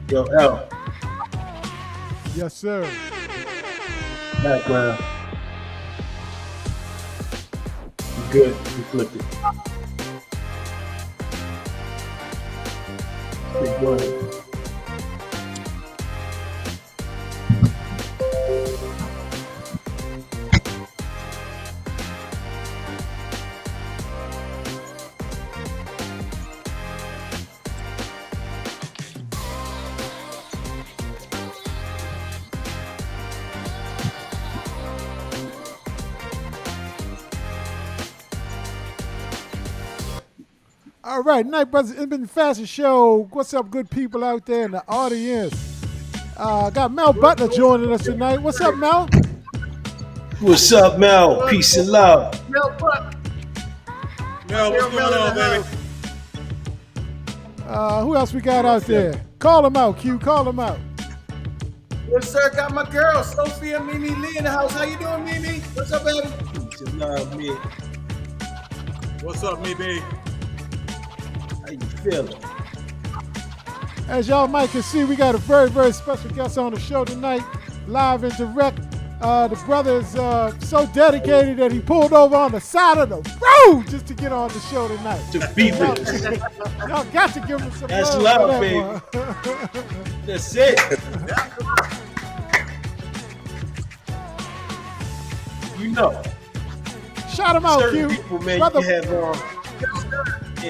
Yo, L, Yes, sir. background. You good? You flipped it. Okay, go ahead. All right, Night Brothers, it's been the fastest show. What's up, good people out there in the audience? Got Mel Butler joining us tonight. What's up, Mel? What's up, Mel? Peace and love. Mel, what? Mel, what's going on, baby? Who else we got out there? Call them out, Q. Call them out. Yes, sir. Got my girl, Sophia Mimi Lee in the house. How you doing, Mimi? What's up, baby? Peace and love, me. What's up, me, B? How you feeling? As y'all might can see, we got a very, very special guest on the show tonight, live and direct. The brother is so dedicated that he pulled over on the side of the road just to get on the show tonight. To be with us. Y'all got to give him some That's love, love, for baby. that one. That's it. You know, Shout him out, certain Q. people, man, Brother, you have on.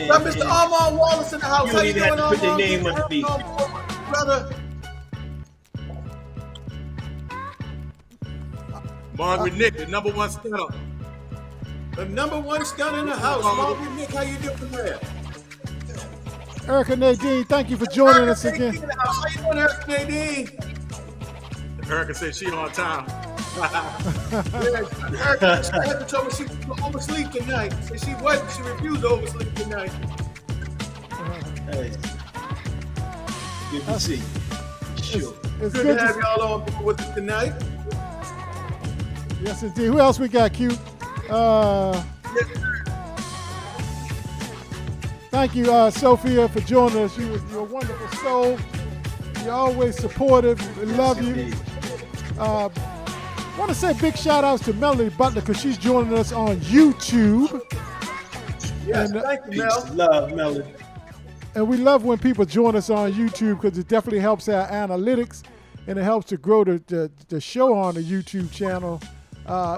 Got Mr. Armand Wallace in the house. You How don't you even doing, have to put their Armand? name on the beat. Brother. Margaret Nick, the number one stunner. The number one stunner in the house. Margaret Nick, how you doing there? Erica Nadine, thank you for joining us Erica again. Nadine in the house. How you doing, Erica Nadine? Erica said she on time. Erica told me she was oversleep tonight. Said she wasn't. She refused to oversleep tonight. Hey. Good to see you. Sure. It's Good good to have to y'all on board with us tonight. Yes, indeed. Who else we got, Q? Thank you, Sophia, for joining us. You're a wonderful soul. You're always supportive. We love you. Indeed. Want to say big shout outs to Melody Butler because she's joining us on YouTube. Yes, And, thank you, Peace Mel. and love, Melody. And we love when people join us on YouTube because it definitely helps our analytics and it helps to grow the show on the YouTube channel.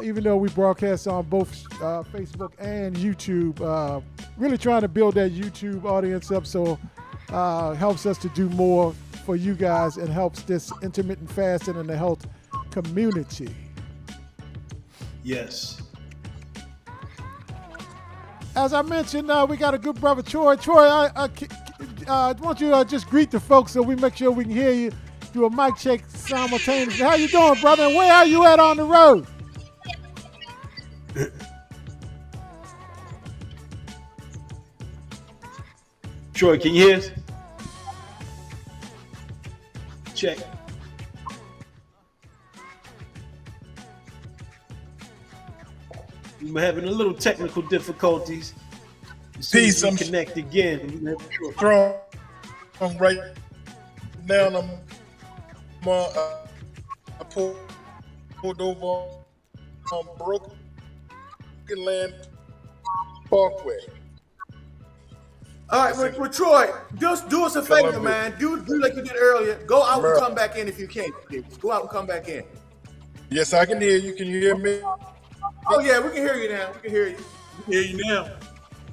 Even though we broadcast on both Facebook and YouTube, really trying to build that YouTube audience up so helps us to do more for you guys and helps this intermittent fasting and the health community. Yes. As I mentioned, we got a good brother, Troy. Troy, I want you to just greet the folks so we make sure we can hear you do a mic check simultaneously. How you doing, brother? And where are you at on the road? Troy, can you hear us? Check. We're having a little technical difficulties. As soon Peace, as we I'm connect again. We're gonna have strong. I'm right now. I'm I pulled over on Broken Land Parkway. All right, well, Troy, just do us a favor, man. Do like you did earlier. Go out and come back in if you can. Please. Go out and come back in. Yes, I can hear you. Can you hear me? Oh yeah, we can hear you now. We can hear you. We hear you now.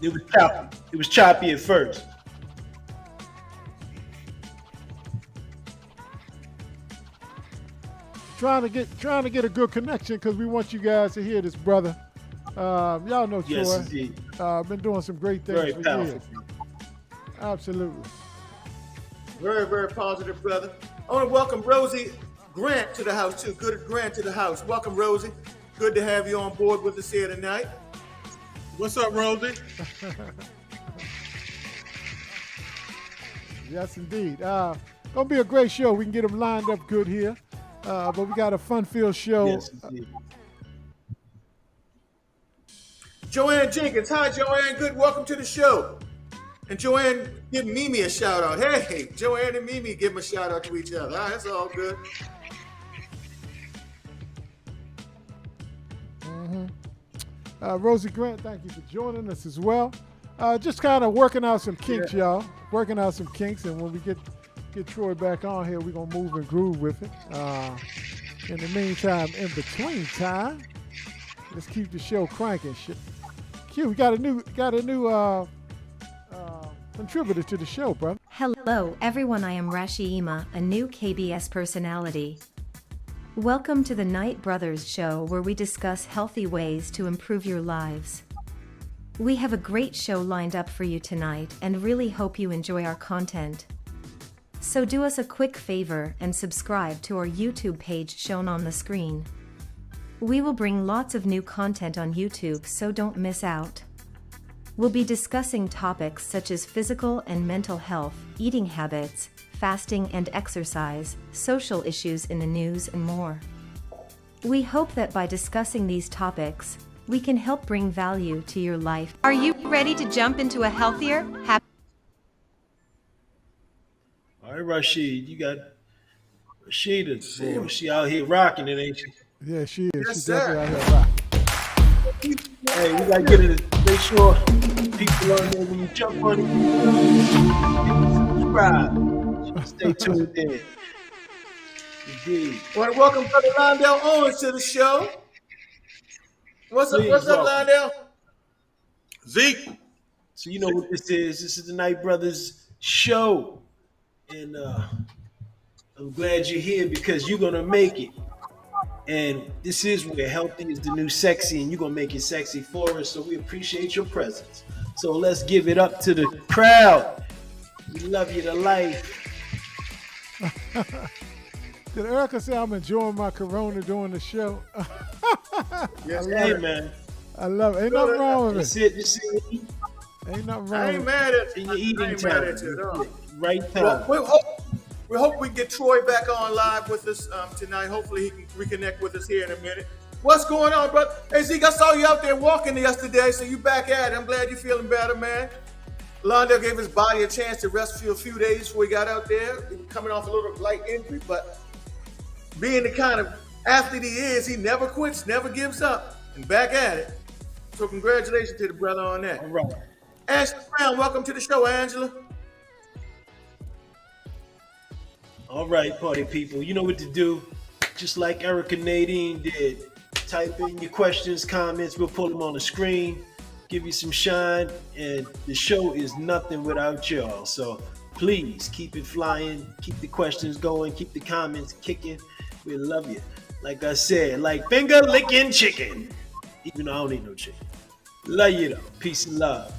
It was choppy. It was choppy at first. Trying to get a good connection because we want you guys to hear this, brother. Y'all know Troy. Yes, indeed. Been doing some great things Very for powerful. years. Absolutely. Very, very positive, brother. I want to welcome Rosie Grant to the house too. Good Grant to the house. Welcome, Rosie. Good to have you on board with us here tonight. What's up, Rosie? Yes, indeed. Gonna be a great show. We can get them lined up good here. But we got a fun-filled show. Yes, indeed. Joanne Jenkins. Hi, Joanne. Good. Welcome to the show. And Joanne, give Mimi a shout out. Hey, Joanne and Mimi, give them a shout out to each other. All right, that's all good. Rosie Grant, thank you for joining us as well. Just kind of working out some kinks, y'all. Working out some kinks, and when we get Troy back on here, we're gonna move and groove with it. In the meantime, in between time, let's keep the show cranking. Q, we got a new contributor to the show, brother. Hello, everyone. I am Rashima, a new KBS personality. Welcome to the Night Brothers show, where we discuss healthy ways to improve your lives. We have a great show lined up for you tonight and really hope you enjoy our content. So do us a quick favor and subscribe to our YouTube page shown on the screen. We will bring lots of new content on YouTube, so don't miss out. We'll be discussing topics such as physical and mental health, eating habits, fasting and exercise, social issues in the news, and more. We hope that by discussing these topics, we can help bring value to your life. Are you ready to jump into a healthier, happy? All right, Rashid, you got Rashida. Boy, she out here rocking it, ain't she? Yeah, she is. Yes, She's sir. definitely out here rocking. Hey, we gotta get it. Make sure people on there when you jump on it, subscribe. Stay tuned in. Indeed. I want to welcome Brother Londell Owens to the show. What's up, Please Londell? welcome. Zeke. So you know what this is. This is the Night Brothers show. And I'm glad you're here because you're gonna make it. And this is where healthy is the new sexy, and you're gonna make it sexy for us. So we appreciate your presence. So let's give it up to the crowd. We love you to life. Did Erica say I'm enjoying my Corona during the show? Yes, Hey sir. man, I love it. Ain't nothing wrong with that's it. it. Just Ain't nothing I wrong ain't with it. mad at in you. your eating I ain't mad time. at you at all. Right Well, time. we hope we get Troy back on live with us tonight. Hopefully he can reconnect with us here in a minute. What's going on, brother? Hey, Zeke, I saw you out there walking yesterday, so you back at it. I'm glad you're feeling better, man. Londell gave his body a chance to rest for a few days before he got out there. He was coming off a little light injury, but being the kind of athlete he is, he never quits, never gives up, and back at it. So congratulations to the brother on that. All right. Ashley Brown, welcome to the show, Angela. All right, party people. You know what to do. Just like Erica Nadine did. Type in your questions, comments. We'll pull them on the screen, give you some shine, and the show is nothing without y'all. So please keep it flying, keep the questions going, keep the comments kicking. We love you. Like I said, like finger licking chicken. Even though I don't eat no chicken. Love you though. Peace and love.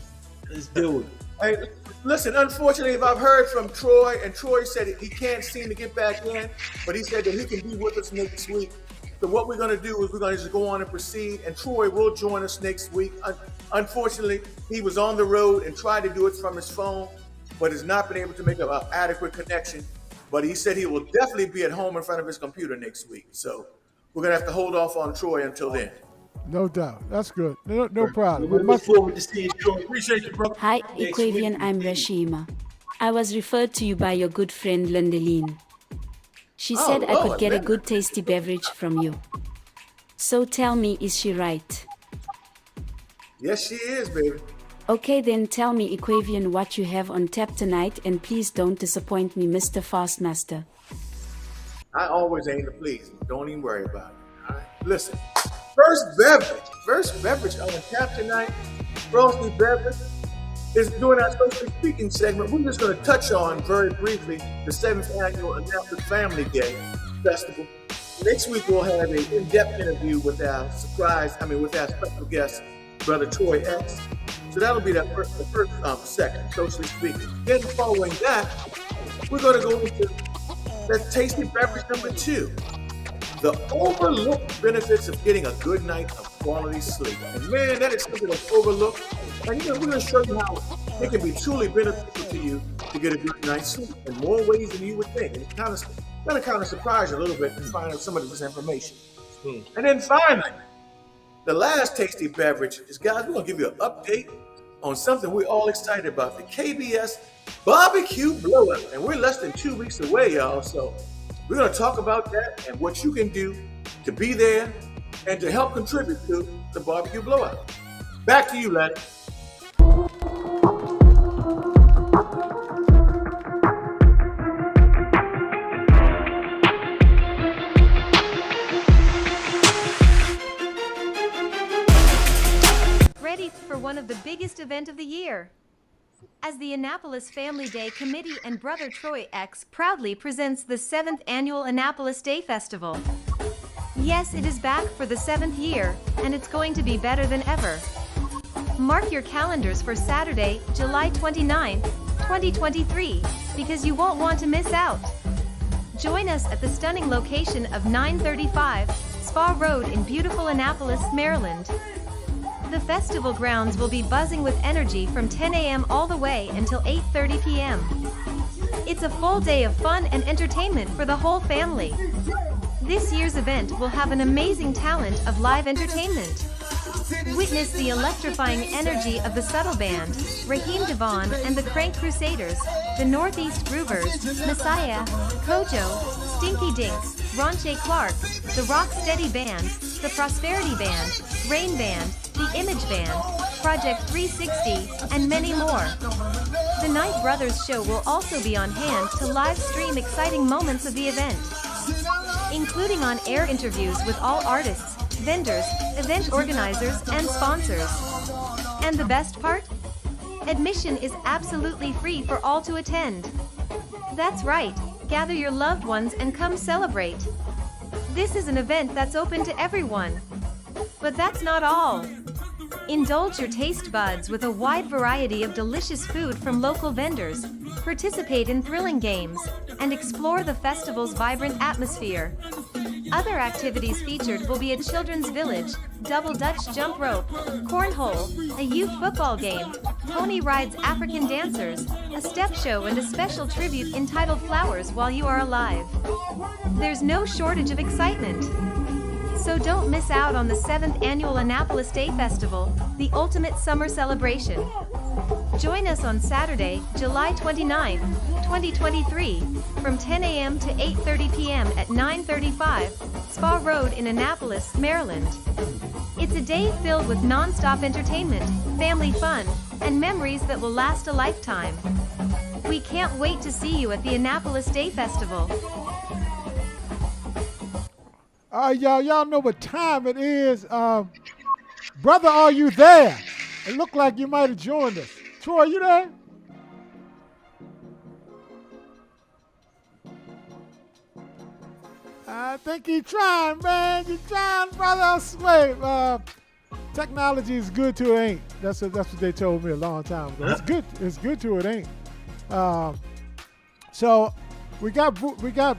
Let's do it. Hey, listen, unfortunately, if I've heard from Troy, and Troy said he can't seem to get back in, but he said that he can be with us next week. So what we're going to do is we're going to just go on and proceed, and Troy will join us next week. Unfortunately, he was on the road and tried to do it from his phone, but has not been able to make an adequate connection. But he said he will definitely be at home in front of his computer next week. So we're going to have to hold off on Troy until then. No doubt. That's good. No problem. We look forward to seeing Troy. Appreciate you, bro. Hi, Next Equavian, week. I'm Rashima. I was referred to you by your good friend Lundeline. She said I could Lord, get a man. good tasty beverage from you. So tell me, is she right? Yes, she is, baby. Okay, then tell me, Equavian, what you have on tap tonight, and please don't disappoint me, Mr. Fastmaster. I always aim to please. Don't even worry about it. All right. Listen, first beverage on tap tonight, Frosty Beverage, is doing our social speaking segment. We're just going to touch on very briefly the 7th annual Annapolis Family Day Festival. Next week we'll have an in-depth interview with our special guest, Brother Troy X. So that'll be the first section, socially speaking. Then following that, we're going to go into that tasty beverage number 2. The overlooked benefits of getting a good night of quality sleep. And man, that is something that's overlooked. And we're going to show you how it can be truly beneficial to you to get a good night's sleep in more ways than you would think. And it's kind of surprise you a little bit to find out some of this information. And then finally, the last tasty beverage is, guys, we're going to give you an update on something we're all excited about, the KBS Barbecue Blowout. And we're less than 2 weeks away, y'all. So we're going to talk about that and what you can do to be there and to help contribute to the Barbecue Blowout. Back to you, Lenny. Ready for one of the biggest events of the year. As the Annapolis Family Day Committee and Brother Troy X proudly presents the 7th Annual Annapolis Day Festival. Yes, it is back for the 7th year, and it's going to be better than ever. Mark your calendars for Saturday, July 29th, 2023, because you won't want to miss out. Join us at the stunning location of 935 Spa Road in beautiful Annapolis, Maryland. The festival grounds will be buzzing with energy from 10 a.m. all the way until 8:30 p.m. It's a full day of fun and entertainment for the whole family. This year's event will have an amazing talent of live entertainment. Witness the electrifying energy of the Subtle Band, Raheem Devon and the Crank Crusaders, the Northeast Groovers, Messiah, Kojo, Stinky Dinks, Ronche Clark, the Rock Steady Band, the Prosperity Band, Rain Band, the Image Band, Project 360, and many more. The Night Brothers Show will also be on hand to live stream exciting moments of the event, including on-air interviews with all artists, vendors, event organizers, and sponsors. And the best part? Admission is absolutely free for all to attend. That's right, gather your loved ones and come celebrate. This is an event that's open to everyone. But that's not all. Indulge your taste buds with a wide variety of delicious food from local vendors, participate in thrilling games, and explore the festival's vibrant atmosphere. Other activities featured will be a children's village, double Dutch jump rope, cornhole, a youth football game, pony rides, African dancers, a step show, and a special tribute entitled Flowers While You Are Alive. There's no shortage of excitement. So don't miss out on the 7th Annual Annapolis Day Festival, the ultimate summer celebration. Join us on Saturday, July 29, 2023, from 10 a.m. to 8:30 p.m. at 935 Spa Road in Annapolis, Maryland. It's a day filled with non-stop entertainment, family fun, and memories that will last a lifetime. We can't wait to see you at the Annapolis Day Festival. All right, y'all know what time it is. Brother, are you there? It looked like you might have joined us. Troy, you there? I think he's trying, man. You're trying, brother. I swear. Technology is good till it ain't. That's what they told me a long time ago. It's good. It's good till it ain't. So we got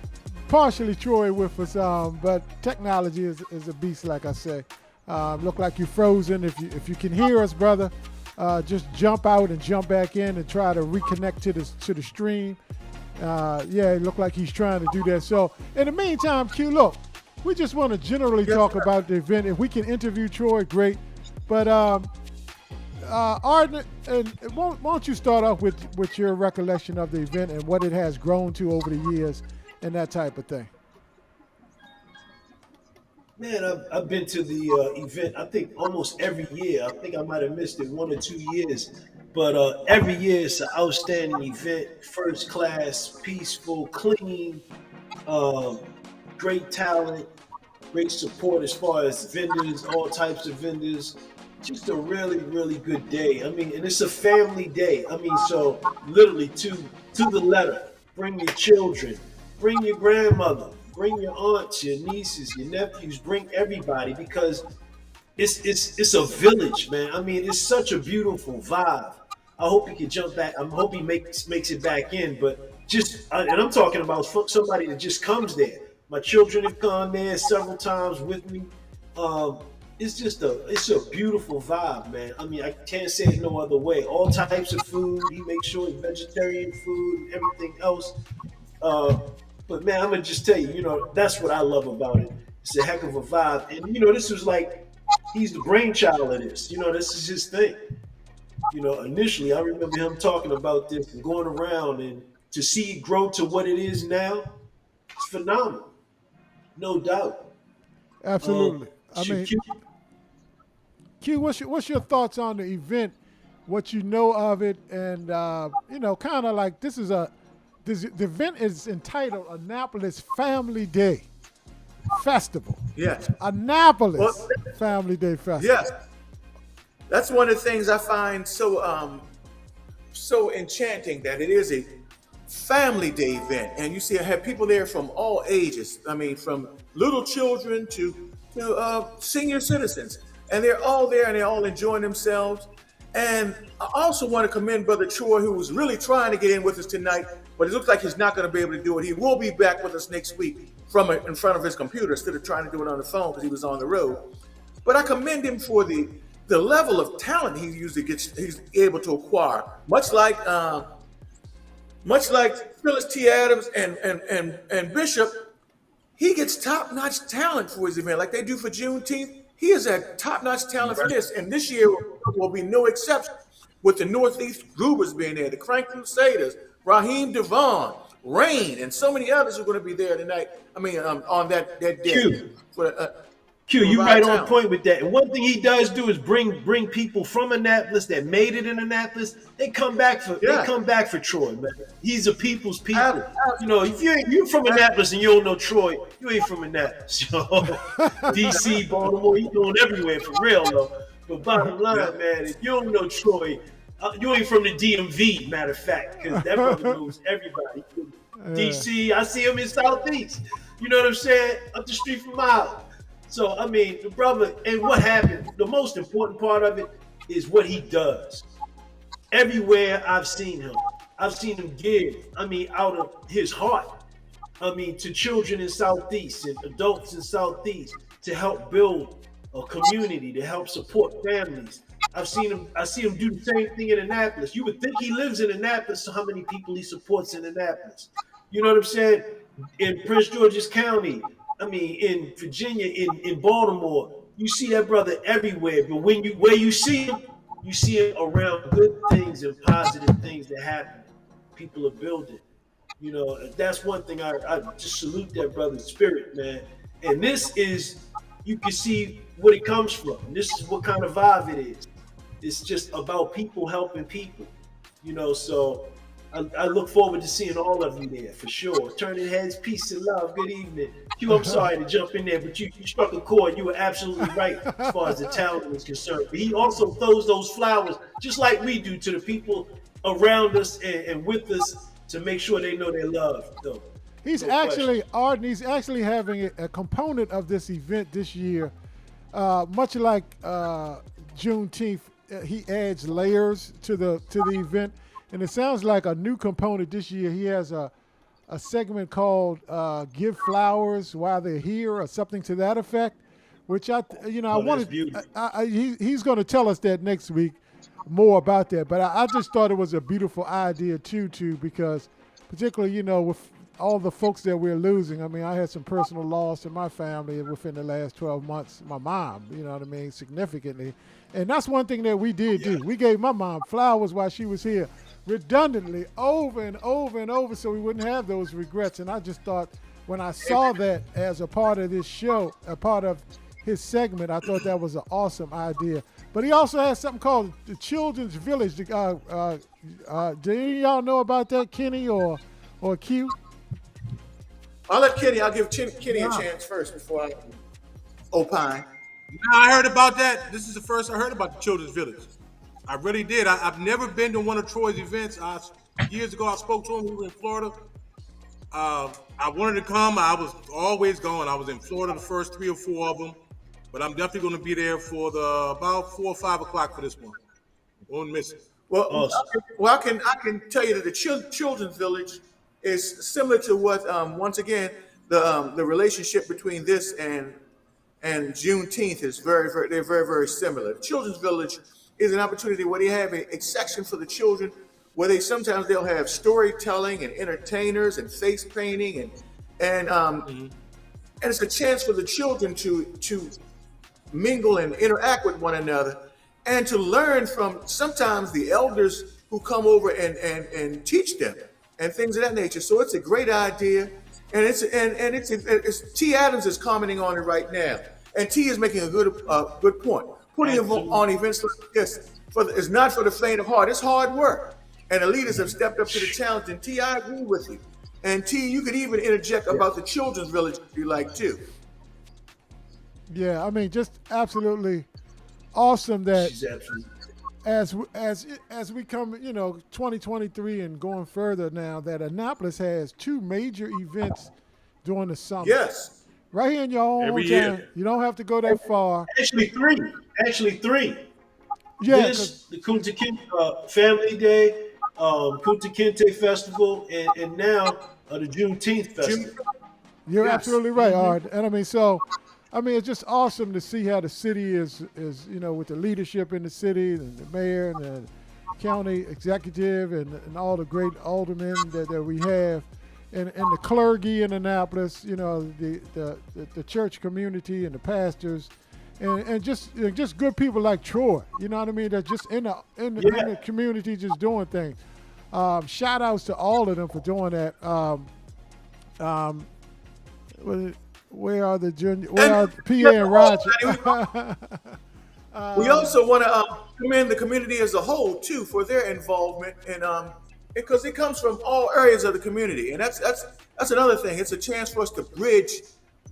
partially Troy with us, but technology is a beast, like I say. Look like you're frozen. If you can hear us, brother, just jump out and jump back in and try to reconnect to the stream. Yeah, it looked like he's trying to do that. So in the meantime, Q, look, we just want to generally talk about the event. If we can interview Troy, great. But Arden, won't you start off with your recollection of the event and what it has grown to over the years and that type of thing? Man, I've been to the event, I think, almost every year. I think I might have missed it 1 or 2 years. But every year it's an outstanding event, first class, peaceful, clean, great talent, great support as far as vendors, all types of vendors. Just a really, really good day. I mean, and it's a family day. I mean, so literally to the letter, bring your children, bring your grandmother, bring your aunts, your nieces, your nephews, bring everybody, because it's a village, man. I mean, it's such a beautiful vibe. I hope he can jump back. I hope he makes it back in. But and I'm talking about somebody that just comes there. My children have gone there several times with me. It's a beautiful vibe, man. I mean, I can't say it no other way. All types of food. He makes sure it's vegetarian food and everything else. But man, I'm gonna just tell you, that's what I love about it. It's a heck of a vibe. And this was like, he's the brainchild of this. This is his thing. Initially, I remember him talking about this and going around, and to see it grow to what it is now, it's phenomenal, no doubt. Absolutely. I mean, Shaquille, Q, what's your thoughts on the event? What you know of it, and kind of like the event is entitled Annapolis Family Day Festival. Yes. Annapolis Well, Family Day Festival. yes. That's one of the things I find so enchanting, that it is a family day event, and you see I have people there from all ages. I mean, from little children to senior citizens, and they're all there and they're all enjoying themselves. And I also want to commend Brother Troy, who was really trying to get in with us tonight, but it looks like he's not going to be able to do it. He will be back with us next week in front of his computer instead of trying to do it on the phone because he was on the road. But I commend him for the level of talent he's able to acquire, much like Phyllis T. Adams and Bishop. He gets top-notch talent for his event, like they do for Juneteenth. He is a top-notch talent for this, and this year will be no exception. With the Northeast Groovers being there, the Crank Crusaders, Raheem Devon, Rain, and so many others are going to be there tonight. I mean, on that day. Q. For, Q, you right on town. point with that. And one thing he does do is bring people from Annapolis that made it in Annapolis. They come back for Troy, man. He's a people's people. If you're from Annapolis and you don't know Troy, you ain't from Annapolis. DC, Baltimore, you going everywhere for real though. But bottom line, man, if you don't know Troy, you ain't from the DMV. Matter of fact, because that brother knows everybody. DC, I see him in Southeast. You know what I'm saying? Up the street from Miles. So, I mean, the brother, and what happened, the most important part of it is what he does. Everywhere I've seen him give, out of his heart, to children in Southeast and adults in Southeast to help build a community, to help support families. I see him do the same thing in Annapolis. You would think he lives in Annapolis, so how many people he supports in Annapolis? You know what I'm saying? In Prince George's County, in Virginia, in Baltimore, you see that brother everywhere. But where you see him around good things and positive things that happen. People are building. That's one thing I just salute that brother's spirit, man. And this is, you can see what it comes from. This is what kind of vibe it is. It's just about people helping people. So I look forward to seeing all of you there for sure. Turning heads, peace and love. Good evening. Q, I'm sorry to jump in there, but you struck a chord. You were absolutely right as far as the talent is concerned. But he also throws those flowers, just like we do, to the people around us and with us to make sure they know they're loved. So, he's actually having a component of this event this year, much like Juneteenth. He adds layers to the event. And it sounds like a new component this year. He has a segment called "Give Flowers While They're Here" or something to that effect, which I wanted. He's going to tell us that next week, more about that. But I just thought it was a beautiful idea too, because particularly with all the folks that we're losing. I had some personal loss in my family within the last 12 months. My mom, significantly, and that's one thing that we did do. We gave my mom flowers while she was here, redundantly, over and over and over, so we wouldn't have those regrets. And I just thought, when I saw that as a part of this show, a part of his segment, I thought that was an awesome idea. But he also has something called the Children's Village. Do any of y'all know about that, Kenny or Q? I'll give Kenny a chance first before I opine. Now, I heard about that. This is the first I heard about the Children's Village. I really did. I've never been to one of Troy's events. Years ago, I spoke to him. We were in Florida. I wanted to come. I was always going. I was in Florida the first 3 or 4 of them. But I'm definitely going to be there for about 4 or 5 o'clock for this one. Won't miss it. Well, awesome. I can tell you that the Children's Village is similar to what once again the relationship between this and Juneteenth is they're very, very similar. The Children's Village is an opportunity where they have a section for the children where they'll have storytelling and entertainers and face painting and it's a chance for the children to mingle and interact with one another. and to learn from sometimes the elders who come over and teach them and things of that nature. So it's a great idea, and it's T. Adams is commenting on it right now, and T is making a good point. Putting on events like this is not for the faint of heart. It's hard work, and the leaders have stepped up to the challenge. And T, I agree with you. And T, you could even interject about the children's village if you like too. Yeah, I mean, just absolutely awesome that She's absolutely. as we come, 2023 and going further now, that Annapolis has 2 major events during the summer. Yes. Right here in your own Every hometown. year. You don't have to go that far. Actually, three. Yeah, The Kunta Kinte Family Day, Kunta Kinte Festival, and now the Juneteenth Festival. you're Yes. absolutely right, Art. And I mean, it's just awesome to see how the city is with the leadership in the city and the mayor and the county executive and all the great aldermen that we have. And the clergy in Annapolis, the church community and the pastors, and just good people like Troy, you know what I mean? They're just in the community, just doing things. Shout outs to all of them for doing that. Where are PA and Roger? We also want to commend the community as a whole too for their involvement, and because it comes from all areas of the community, and that's another thing. It's a chance for us to bridge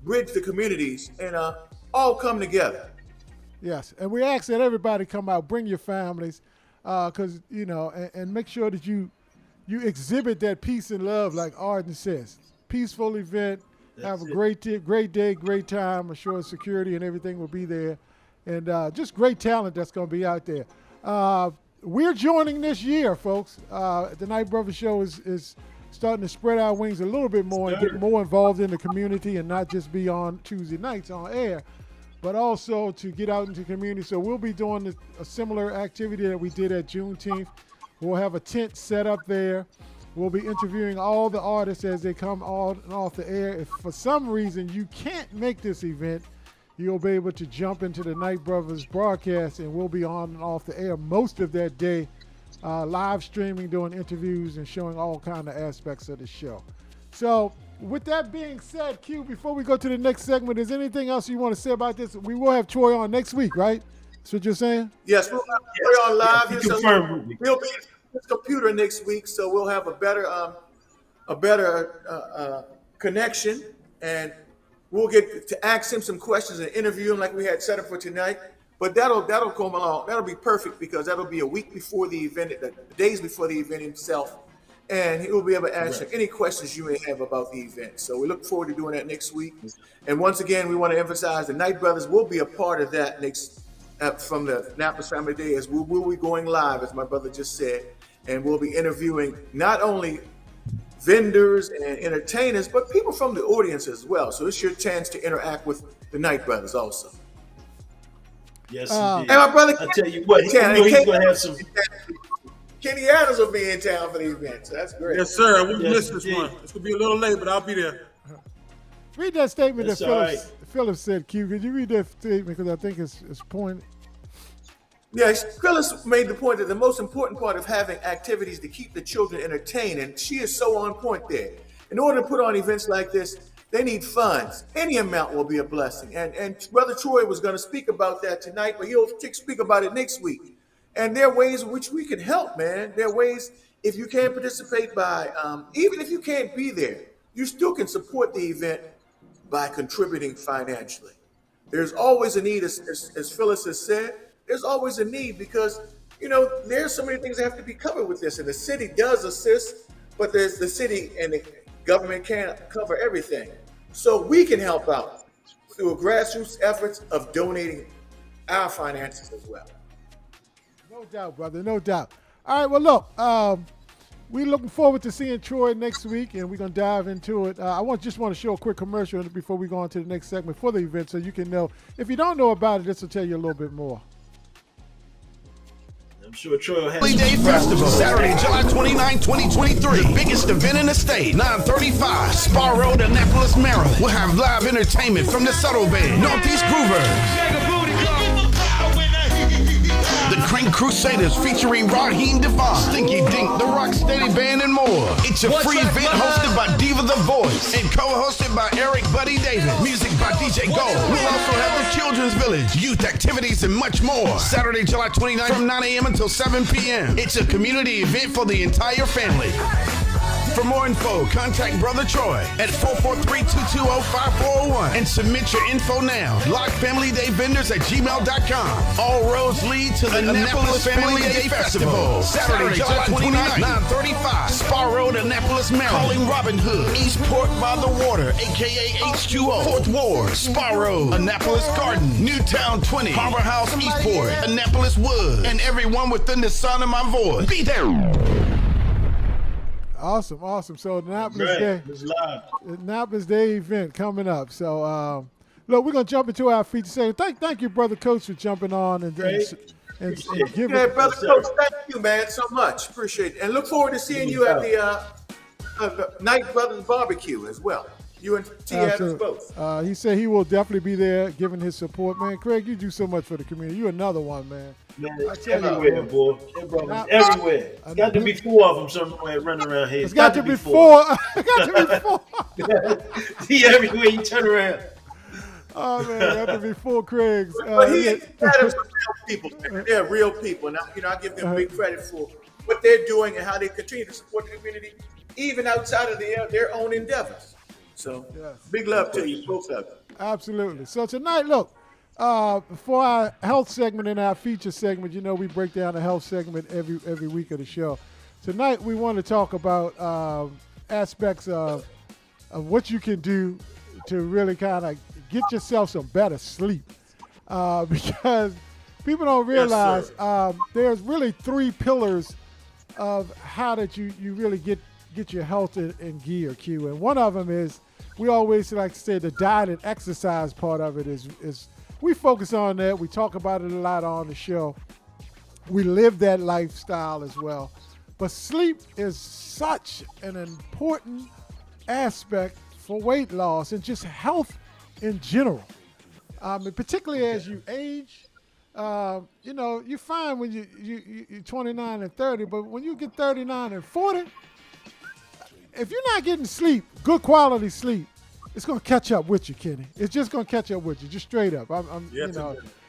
the communities and all come together. Yes, and we ask that everybody come out, bring your families, because and make sure that you exhibit that peace and love, like Arden says. Peaceful event. Have a great day, great time. I'm sure security and everything will be there, and just great talent that's going to be out there. We're joining this year, folks. The Night Brothers Show is starting to spread our wings a little bit more and get more involved in the community, and not just be on Tuesday nights on air, but also to get out into the community. So we'll be doing a similar activity that we did at Juneteenth. We'll have a tent set up there. We'll be interviewing all the artists as they come on and off the air. If for some reason you can't make this event, you'll be able to jump into the Night Brothers broadcast, and we'll be on and off the air most of that day, live streaming, doing interviews, and showing all kind of aspects of the show. So with that being said, Q, before we go to the next segment, is anything else you want to say about this? We will have Troy on next week, right? That's what you're saying? Yes, we're on live. You confirm with me. We'll be on his computer next week, so we'll have a better connection, and we'll get to ask him some questions and interview him like we had set up for tonight. But that'll come along. That'll be perfect because that'll be a week before the event, the days before the event itself, and he will be able to answer any questions you may have about the event. So we look forward to doing that next week. And once again, we want to emphasize the Night Brothers will be a part of that next from the Annapolis Family Day, as we'll be going live, as my brother just said, and we'll be interviewing not only vendors and entertainers, but people from the audience as well. So it's your chance to interact with the Night Brothers also. Yes, And indeed. my brother, I tell you what, he's going to have some. Kenny Adams will be in town for the event. So that's great. Yes, sir. We Yes, missed this indeed. one. It's gonna be a little late, but I'll be there. Read that statement That's that all right. Phillips said, Q. Could you read that statement, because I think it's point. Yes, Phyllis made the point that the most important part of having activities to keep the children entertained, and she is so on point there. In order to put on events like this, they need funds. Any amount will be a blessing. And Brother Troy was going to speak about that tonight, but he'll speak about it next week. And there are ways in which we can help, man. There are ways, if you can't participate by, even if you can't be there, you still can support the event by contributing financially. There's always a need, as Phyllis has said. There's always a need because, there's so many things that have to be covered with this. And the city does assist, but there's the city and the government can't cover everything. So we can help out through grassroots efforts of donating our finances as well. No doubt, brother. No doubt. All right, well, look, we're looking forward to seeing Troy next week, and we're going to dive into it. I just want to show a quick commercial before we go on to the next segment for the event so you can know. If you don't know about it, this will tell you a little bit more. I'm sure Troy will have Annapolis Day Festival, Saturday, July 29, 2023. The biggest event in the state, 935 Spa Road, Annapolis, Maryland. We'll have live entertainment from the Subtle Band, Northeast Groovers, Crusaders featuring Raheem Devon, Stinky Dink, The Rock Steady Band, and more. It's a free event hosted by Diva the Voice and co-hosted by Eric Buddy Davis. Music by DJ Gold. We'll also have the Children's Village, youth activities, and much more. Saturday, July 29th from 9 a.m. until 7 p.m. It's a community event for the entire family. For more info, contact Brother Troy at 443-220-5401 and submit your info now. LockFamilyDayVendors@gmail.com. All roads lead to the Annapolis Family Day Festival. Saturday, July 29th, 935 Spa Road, Annapolis, Maryland. Calling Robin Hood, Eastport by the Water, a.k.a. H2O, Fourth Ward, Spa Road, Annapolis Garden, Newtown 20, Harbor House, Eastport, Annapolis Wood, and everyone within the sound of my voice. Be there. Awesome. So Annapolis Day, It's live. Annapolis Day event coming up. So look, we're gonna jump into our feature segment. Thank you, brother Coach, for jumping on and giving. Yeah, brother Coach, thank you, man, so much. Appreciate it, and look forward to seeing you at the Night Brothers Barbecue as well. You and T. Adams both. He said he will definitely be there, giving his support, man. Craig, you do so much for the community. You another one, man. Man, it's everywhere, boy. Everywhere. It's got to be 4 of them somewhere running around here. It's got to be 4. It's got to be 4. See everywhere you turn around. Oh man, got to be 4 Craigs. But he and Adams are real people. Man. They're real people, and I give them big credit for what they're doing and how they continue to support the community, even outside of their own endeavors. So, big love to you, both of you. Absolutely. So tonight, look, for our health segment and our feature segment, we break down the health segment every week of the show. Tonight, we want to talk about aspects of what you can do to really kind of get yourself some better sleep, because people don't realize there's really 3 pillars of how that you really get your health in gear, Q. And one of them is, we always like to say, the diet and exercise part of it is we focus on that. We talk about it a lot on the show. We live that lifestyle as well. But sleep is such an important aspect for weight loss and just health in general. Particularly as you age, you find when you're 29 and 30, but when you get 39 and 40, if you're not getting sleep, good quality sleep, it's going to catch up with you, Kenny. It's just going to catch up with you, just straight up.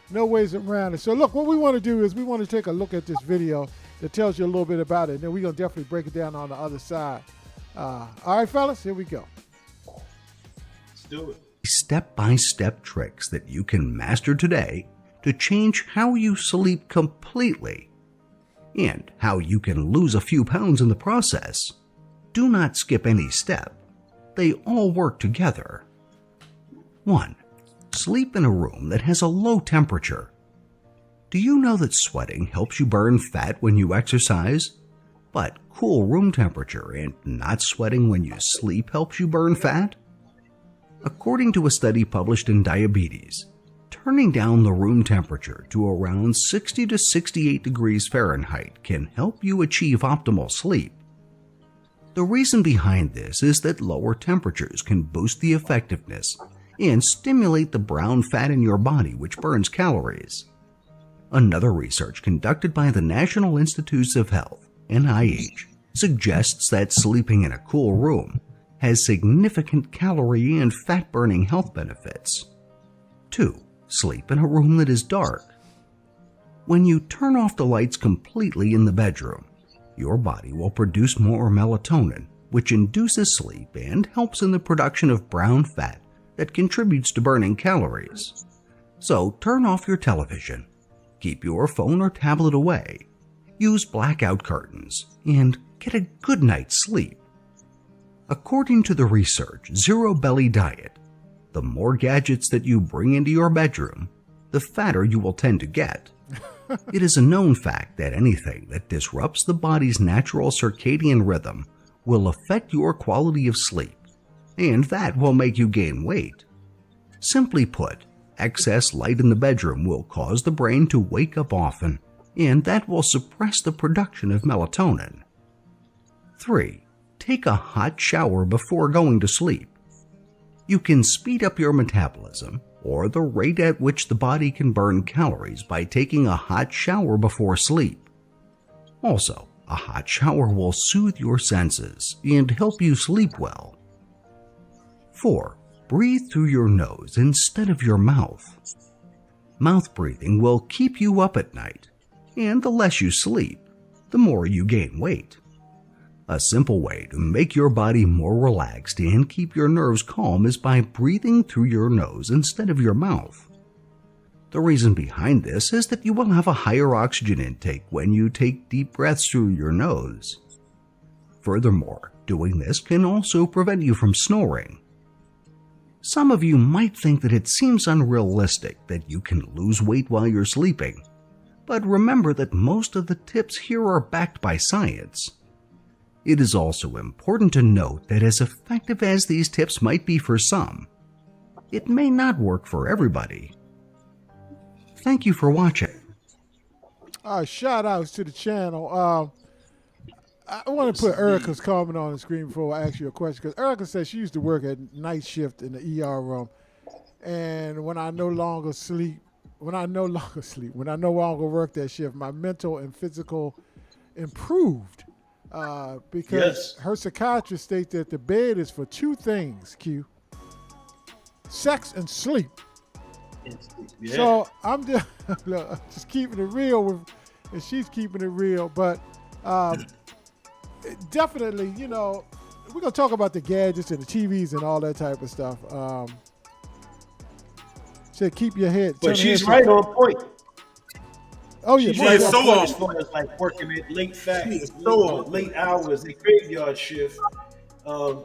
No ways around it. So look, what we want to do is we want to take a look at this video that tells you a little bit about it, and then we're going to definitely break it down on the other side. All right, fellas, here we go. Let's do it. Step-by-step tricks that you can master today to change how you sleep completely and how you can lose a few pounds in the process. Do not skip any step. They all work together. 1. Sleep in a room that has a low temperature. Do you know that sweating helps you burn fat when you exercise? But cool room temperature and not sweating when you sleep helps you burn fat? According to a study published in Diabetes, turning down the room temperature to around 60 to 68 degrees Fahrenheit can help you achieve optimal sleep. The reason behind this is that lower temperatures can boost the effectiveness and stimulate the brown fat in your body, which burns calories. Another research conducted by the National Institutes of Health, NIH, suggests that sleeping in a cool room has significant calorie and fat-burning health benefits. 2. Sleep in a room that is dark. When you turn off the lights completely in the bedroom, your body will produce more melatonin, which induces sleep and helps in the production of brown fat that contributes to burning calories. So turn off your television, keep your phone or tablet away, use blackout curtains, and get a good night's sleep. According to the research Zero Belly Diet, the more gadgets that you bring into your bedroom, the fatter you will tend to get. It is a known fact that anything that disrupts the body's natural circadian rhythm will affect your quality of sleep, and that will make you gain weight. Simply put, excess light in the bedroom will cause the brain to wake up often, and that will suppress the production of melatonin. 3. Take a hot shower before going to sleep. You can speed up your metabolism or the rate at which the body can burn calories by taking a hot shower before sleep. Also, a hot shower will soothe your senses and help you sleep well. 4. Breathe through your nose instead of your mouth. Mouth breathing will keep you up at night, and the less you sleep, the more you gain weight. A simple way to make your body more relaxed and keep your nerves calm is by breathing through your nose instead of your mouth. The reason behind this is that you will have a higher oxygen intake when you take deep breaths through your nose. Furthermore, doing this can also prevent you from snoring. Some of you might think that it seems unrealistic that you can lose weight while you're sleeping, but remember that most of the tips here are backed by science. It is also important to note that as effective as these tips might be for some, it may not work for everybody. Thank you for watching. Shout outs to the channel. I want to put Erica's comment on the screen before I ask you a question, because Erica says she used to work at night shift in the ER room, and when I no longer work that shift, my mental and physical improved because her psychiatrist states that the bed is for two things, Q: sex and sleep. Yeah. So I'm just keeping it real and she's keeping it real, but definitely, we're going to talk about the gadgets and the TVs and all that type of stuff. Said keep your head. But she's right on point. Oh yeah, she's right on point as far as like working at late hours, the graveyard shift. Can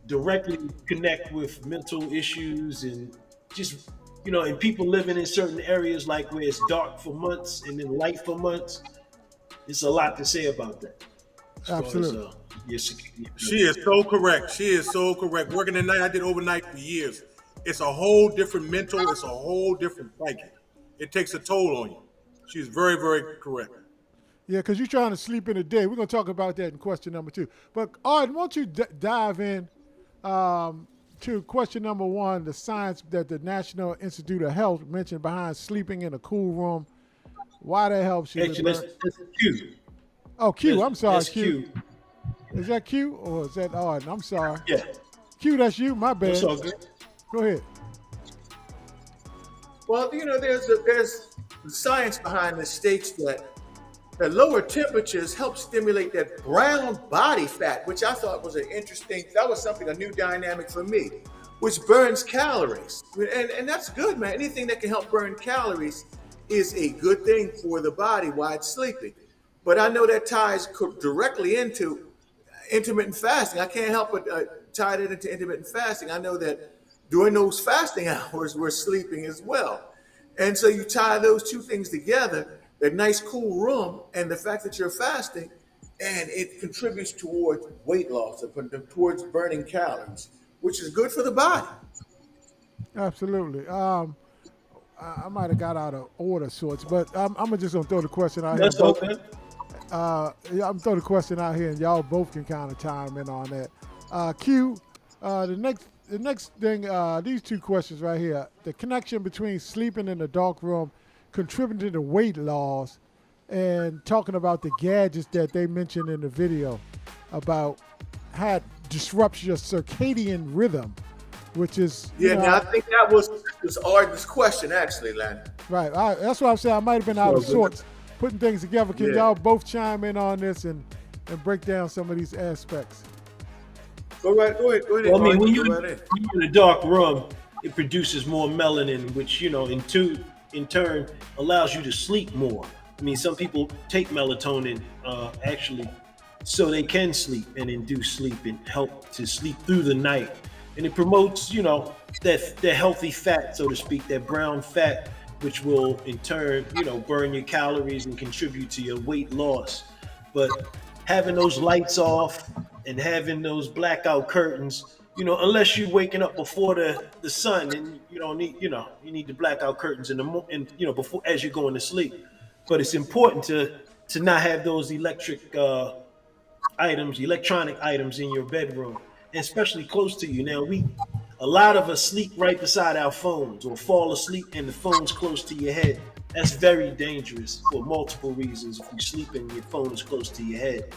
directly connect with mental issues and just and people living in certain areas like where it's dark for months and then light for months. It's a lot to say about that. Absolutely. She is so correct. She is so correct. Working at night, I did overnight for years. It's a whole different mental. It's a whole different psyche. It takes a toll on you. She's very, very correct. Yeah, because you're trying to sleep in the day. We're going to talk about that in question number 2. But, Art, why don't you dive in to question number 1, the science that the National Institute of Health mentioned behind sleeping in a cool room. Why that helps you. Actually, that's Q. Oh, Q. I'm sorry, that's Q. Is that Q or is that Art? I'm sorry. Yeah. Q, that's you. My bad. That's all good. Go ahead. Well, there's science behind this states that lower temperatures help stimulate that brown body fat, which I thought was that was a new dynamic for me, which burns calories. And that's good, man. Anything that can help burn calories is a good thing for the body while it's sleeping. But I know that ties directly into intermittent fasting. I can't help but tie it into intermittent fasting. I know that during those fasting hours, we're sleeping as well. And so you tie those two things together, that nice cool room and the fact that you're fasting, and it contributes towards weight loss, towards burning calories, which is good for the body. Absolutely. I might have got out of order sorts, but I'm just going to throw the question out here. That's okay. I'm throw the question out here, and y'all both can kind of chime in on that. Q, the next thing, these two questions right here, the connection between sleeping in a dark room contributing to weight loss and talking about the gadgets that they mentioned in the video about how it disrupts your circadian rhythm, which is... Now I think that was Arden's question, actually, Landon. Right. That's what I'm saying. I might have been out of sorts putting things together. Can y'all both chime in on this and break down some of these aspects? Go ahead. Well, I mean, when you're in a dark room, it produces more melanin, which, in turn allows you to sleep more. I mean, some people take melatonin actually so they can sleep and induce sleep and help to sleep through the night. And it promotes, that healthy fat, so to speak, that brown fat, which will in turn, burn your calories and contribute to your weight loss. But having those lights off and having those blackout curtains, unless you're waking up before the sun, and you don't need, you need the blackout curtains before as you're going to sleep. But it's important to not have those electronic items in your bedroom, and especially close to you. Now A lot of us sleep right beside our phones or fall asleep and the phone's close to your head. That's very dangerous for multiple reasons if you sleep and your phone is close to your head.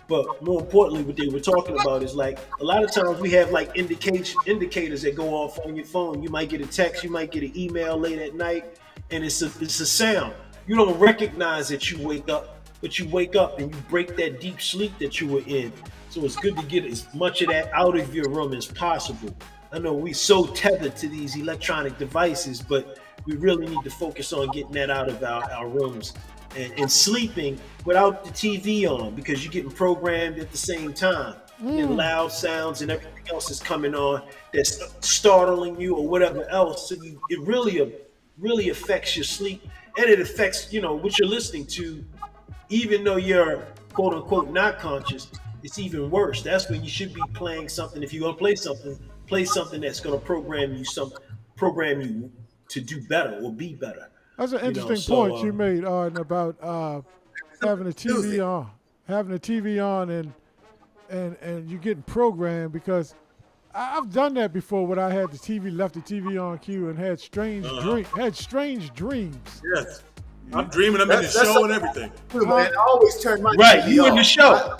But more importantly, what they were talking about is like a lot of times we have like indicators that go off on your phone. You might get a text, you might get an email late at night, and it's a sound. You don't recognize that you wake up, but you wake up and you break that deep sleep that you were in. So it's good to get as much of that out of your room as possible. I know we're so tethered to these electronic devices, but we really need to focus on getting that out of our rooms and sleeping without the TV on, because you're getting programmed at the same time. And loud sounds and everything else is coming on that's startling you or whatever else. So it really affects your sleep, and it affects, what you're listening to. Even though you're quote unquote not conscious, it's even worse. That's when you should be playing something. If you're gonna play something that's gonna program you to do better or be better. That's an interesting point you made, Arden, about having the TV on and you getting programmed, because I've done that before when I had left the TV on cue and had strange dreams. Yes. I'm dreaming I'm in the show and everything. Man, I always turn my Right, TV you on. in the show.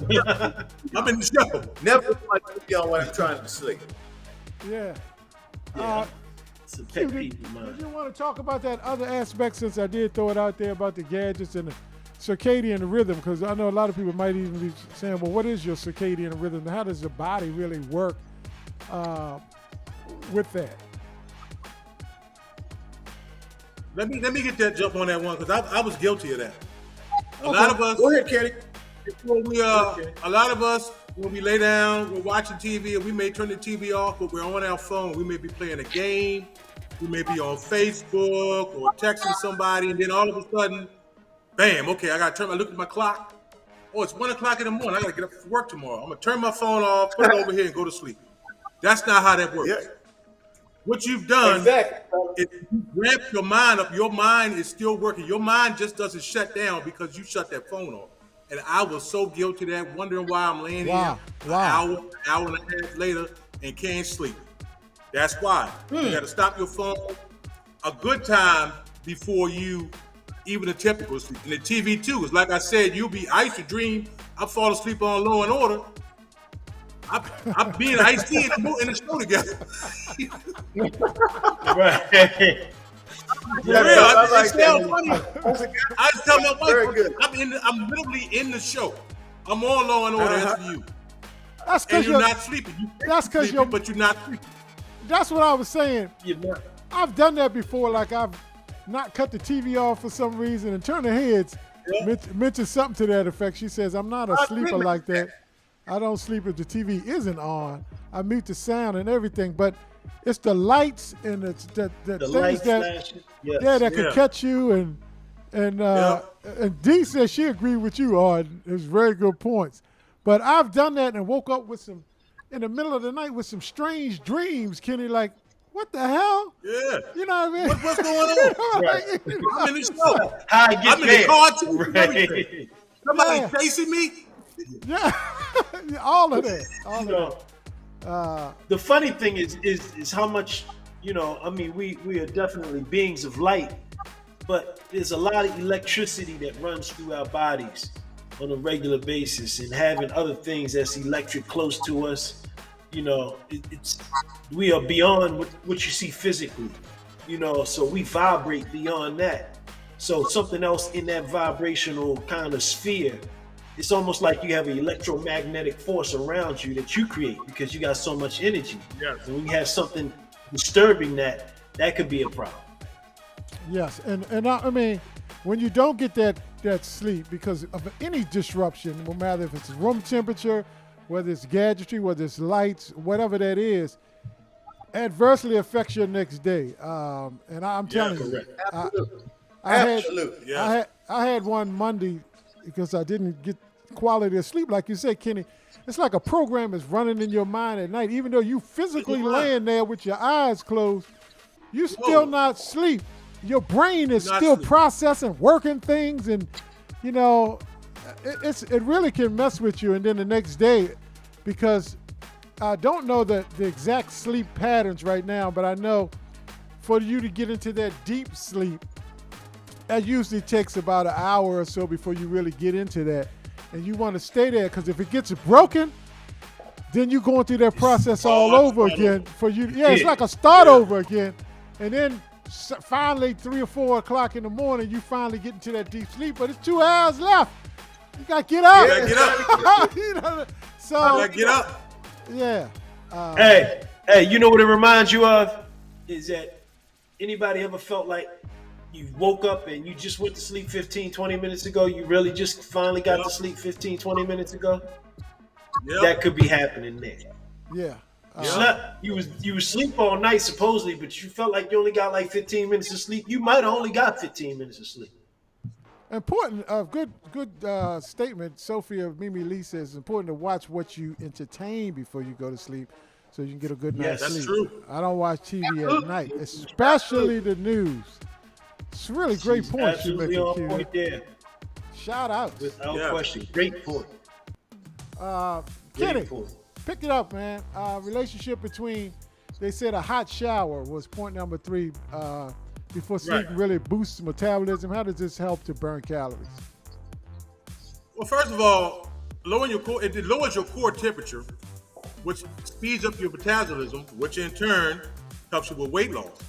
I'm in the show. Never put my TV on when I'm trying to sleep. Yeah. It's a pet peeve of mine. Did you want to talk about that other aspect, since I did throw it out there about the gadgets and the circadian rhythm? Because I know a lot of people might even be saying, well, what is your circadian rhythm? How does the body really work with that? Let me get that jump on that one, because I was guilty of that. A lot of us. Go ahead, Kenny. A lot of us, when we lay down, we're watching TV, and we may turn the TV off, but we're on our phone. We may be playing a game. We may be on Facebook or texting somebody, and then all of a sudden, bam, okay, I look at my clock. Oh, it's 1 o'clock in the morning. I got to get up for work tomorrow. I'm going to turn my phone off, put it over here, and go to sleep. That's not how that works. Yeah. What you've done Exactly. is you ramped your mind up. Your mind is still working. Your mind just doesn't shut down because you shut that phone off. And I was so guilty of that, wondering why I'm laying here an hour and a half later and can't sleep. That's why. You got to stop your phone a good time before you even attempt to go to sleep. And the TV too is like I said, I used to dream I fall asleep on Law and Order. I'm being Ice-T in the show together. Right. I tell my Very wife, good. I'm literally in the show. I'm on Law and Order SVU. That's And because you're not sleeping. That's because you're. But you're not sleeping. That's what I was saying. You're not. I've done that before. Like I've not cut the TV off for some reason, and Turner Heads mentioned something to that effect. She says, "I'm not a sleeper like that. I don't sleep if the TV isn't on. I mute the sound and everything, but it's the lights and the things light that flashing. Yes. that could catch you." And Dee says she agreed with you, Arden. It was very good points. But I've done that and woke up in the middle of the night with some strange dreams, Kenny, like, what the hell? Yeah. You know what I mean? What's going on? Right. I'm in the show. How I get I'm in there. the car too. Right. Everything. Somebody chasing me. Yeah, all of that. All You of know, the funny thing is how much, we are definitely beings of light, but there's a lot of electricity that runs through our bodies on a regular basis, and having other things that's electric close to us, we are beyond what you see physically, so we vibrate beyond that. So something else in that vibrational kind of sphere, it's almost like you have an electromagnetic force around you that you create because you got so much energy. Yes. And when you have something disturbing that could be a problem. Yes, and I mean, when you don't get that sleep because of any disruption, no matter if it's room temperature, whether it's gadgetry, whether it's lights, whatever that is, adversely affects your next day. And I'm telling you, Absolutely. I had one Monday because I didn't get quality of sleep, like you said, Kenny. It's like a program is running in your mind at night, even though you physically laying there with your eyes closed. You still not asleep. Your brain is still processing, working things, and it really can mess with you. And then the next day, because I don't know the exact sleep patterns right now, but I know for you to get into that deep sleep, that usually takes about an hour or so before you really get into that. And you want to stay there because if it gets broken, then you're going through that process all over again for you. Yeah, it's like a start over again. And then finally 3 or 4 o'clock in the morning, you finally get into that deep sleep, but it's 2 hours left. You got to get up. You gotta get up. You know, so, You gotta get up. yeah. Hey, you know what it reminds you of? Is that anybody ever felt like you woke up and you just went to sleep 15, 20 minutes ago? You really just finally got to sleep 15, 20 minutes ago? Yep. That could be happening there. Yeah. You was asleep all night supposedly, but you felt like you only got like 15 minutes of sleep. You might have only got 15 minutes of sleep. Important, good statement. Sophia Mimi Lee says it's important to watch what you entertain before you go to sleep so you can get a good night's sleep. That's true. I don't watch TV at night, especially the news. It's a really great point you Absolutely make, on Q. point there. Shout out. Without question. Great point. Kenny, Great point. pick it up, man. Relationship between, they said a hot shower was point number 3 before sleep really boosts metabolism. How does this help to burn calories? Well, first of all, it lowers your core temperature, which speeds up your metabolism, which in turn helps you with weight loss.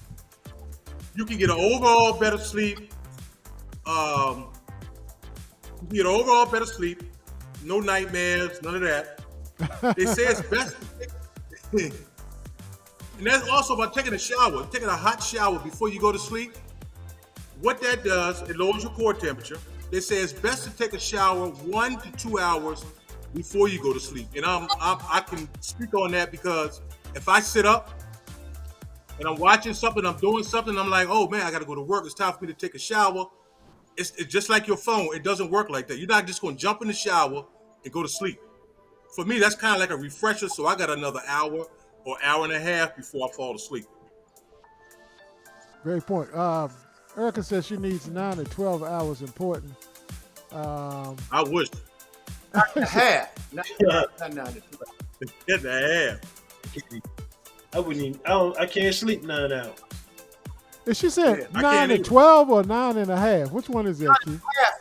You can get an overall better sleep. No nightmares, none of that. They say it's best. And that's also about taking a shower, taking a hot shower before you go to sleep. What that does, it lowers your core temperature. They say it's best to take a shower 1 to 2 hours before you go to sleep. And I can speak on that because if I sit up and I'm watching something, I'm doing something, I'm like, oh man, I gotta go to work. It's time for me to take a shower. It's just like your phone. It doesn't work like that. You're not just gonna jump in the shower and go to sleep. For me, that's kind of like a refresher. So I got another hour or hour and a half before I fall asleep. Great point. Erica says she needs 9 to 12 hours important. I wish. Half. Not 9 to 12. Get the half. I can't sleep 9 hours. Is she said I 9 can't to either. 12 or 9 and a half? Which one is that, Keith? Half.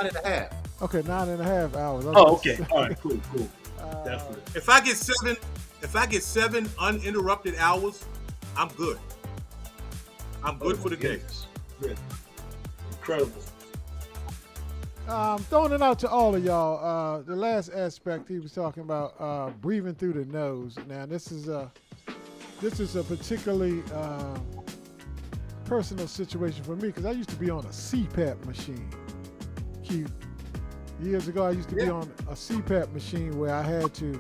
9 and a half. Okay, 9 and a half hours. Oh, okay. All right, cool. Definitely. If I get seven uninterrupted hours, I'm good. I'm good for the day. Yeah. Incredible. Throwing it out to all of y'all. The last aspect he was talking about breathing through the nose. Now this is a particularly personal situation for me because I used to be on a CPAP machine. Years ago, I used to be on a CPAP machine where I had to.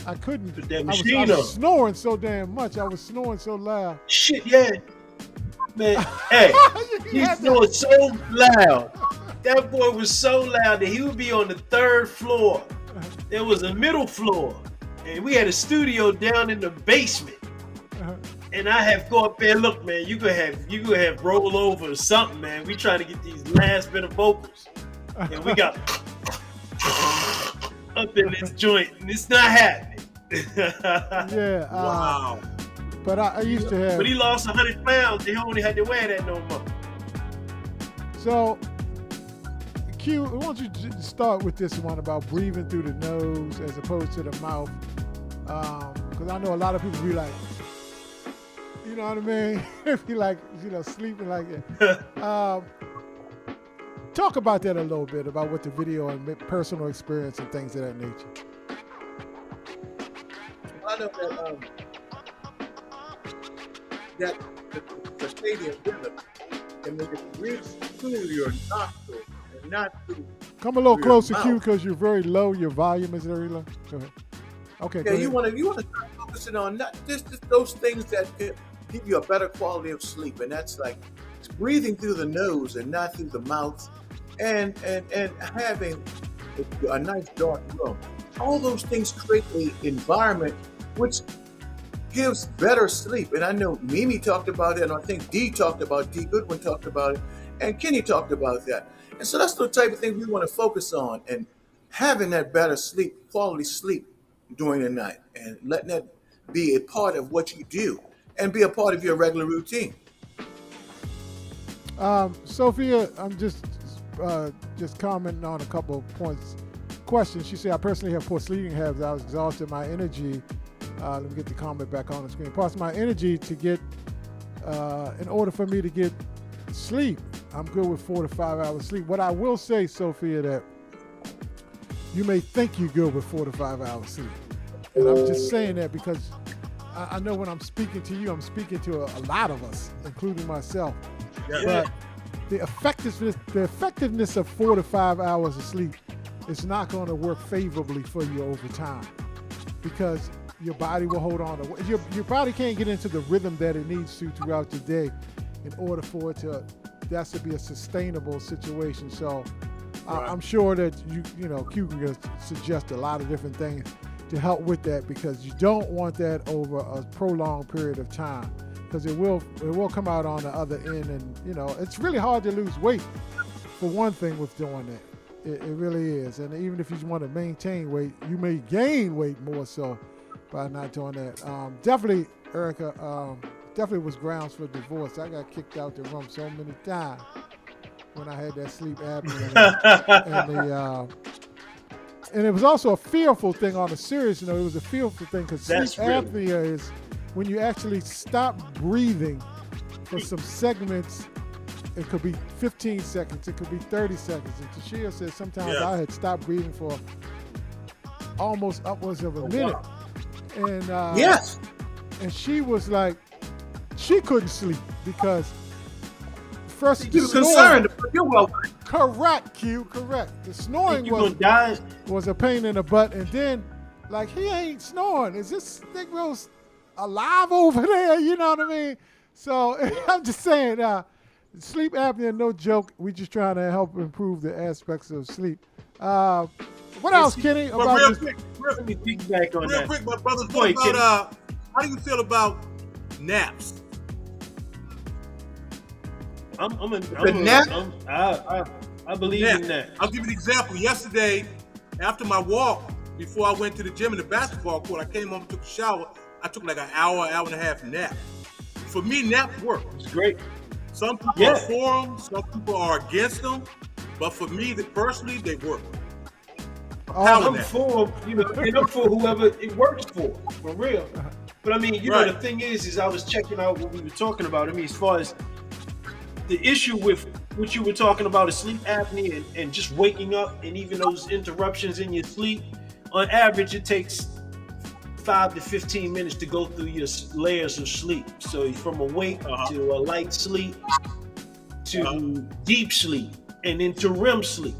I couldn't. Put that I machine was on. snoring so damn much. I was snoring so loud. Shit, yeah. Man, hey, You he's had to- snoring so loud. That boy was so loud that he would be on the 3rd floor. There was a middle floor, and we had a studio down in the basement. And I have go up there, look, man, you gonna have roll over or something, man. We trying to get these last bit of vocals. And we got up in this joint, and it's not happening. Yeah. Wow. But I used to have. But he lost 100 pounds, he only had to wear that no more. So, Q, why don't you start with this one about breathing through the nose as opposed to the mouth? Because I know a lot of people be like, you know what I mean? Be like, sleeping like that. Talk about that a little bit, about what the video and personal experience and things of that nature. I know that the stadium rhythm and when it breathes through your nostrils and not through. Come a little your closer, mouth. Q, because you're very low. Your volume is very low. Go ahead. Okay. Yeah, you want to start focusing on not just those things that could give you a better quality of sleep, and that's like breathing through the nose and not through the mouth, and having a nice dark room. All those things create an environment which gives better sleep. And I know Mimi talked about it, and I think D Goodwin talked about it, and Kenny talked about that. And so that's the type of thing we want to focus on. And having that better sleep, quality sleep during the night, and letting that be a part of what you do and be a part of your regular routine. Sophia, I'm just commenting on a couple of points. Question. She said, I personally have poor sleeping habits. I was exhausted. My energy, let me get the comment back on the screen. Parts of my energy to get, in order for me to get sleep, I'm good with 4 to 5 hours sleep. What I will say, Sophia, that you may think you're good with 4 to 5 hours sleep. And I'm just saying that because I know when I'm speaking to you, I'm speaking to a lot of us, including myself. Yeah. But the effectiveness of 4 to 5 hours of sleep is not going to work favorably for you over time, because your body will hold on to your body can't get into the rhythm that it needs to throughout the day in order for it to be a sustainable situation. So I'm sure that Q can suggest a lot of different things to help with that, because you don't want that over a prolonged period of time, because it will come out on the other end, and it's really hard to lose weight for one thing with doing that. It really is. And even if you want to maintain weight, you may gain weight more so by not doing that. Definitely, Erica, definitely was grounds for divorce. I got kicked out the room so many times when I had that sleep apnea. And it was also a fearful thing on a serious note. It was a fearful thing because sleep apnea is when you actually stop breathing for some segments. It could be 15 seconds. It could be 30 seconds. And Tashia said sometimes I had stopped breathing for almost upwards of a minute. And and she was like, she couldn't sleep because first you were concerned about your well-being. Correct, Q. Correct. The snoring was a pain in the butt, and then like he ain't snoring. Is this Negro's alive over there? You know what I mean? So I'm just saying. Sleep apnea, no joke. We just trying to help improve the aspects of sleep. What else, Kenny? About real this? quick, Let me piggyback on that. real quick, my brothers. Go ahead, What about how do you feel about naps? I believe in that. I'll give you an example. Yesterday, after my walk, before I went to the gym in the basketball court, I came home and took a shower. I took like an hour and a half nap. For me, naps work. It's great. Some people are for them, some people are against them, but for me, personally, they work. I'm for and I'm for whoever it works for real. But I mean, the thing is I was checking out what we were talking about. I mean, as far as the issue with what you were talking about is sleep apnea and just waking up, and even those interruptions in your sleep. On average, it takes 5 to 15 minutes to go through your layers of sleep. So from awake to a light sleep to deep sleep and into REM sleep.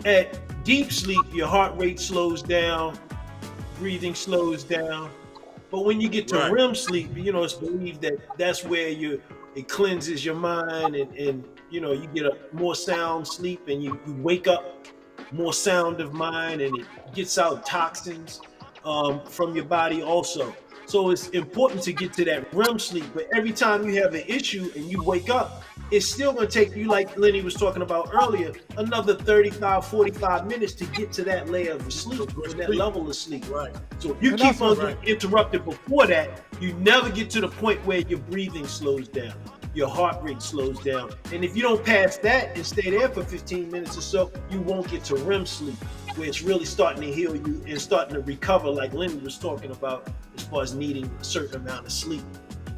At deep sleep, your heart rate slows down, breathing slows down. But when you get to REM sleep, it's believed that that's where it cleanses your mind and you get a more sound sleep, and you wake up more sound of mind, and it gets out toxins from your body also. So it's important to get to that REM sleep. But every time you have an issue and you wake up, it's still going to take you, like Lenny was talking about earlier, another 35, 45 minutes to get to that layer of sleep, that level of sleep. Right. So if you keep on getting interrupted before that, you never get to the point where your breathing slows down, your heart rate slows down. And if you don't pass that and stay there for 15 minutes or so, you won't get to REM sleep, where it's really starting to heal you and starting to recover, like Lenny was talking about, as far as needing a certain amount of sleep.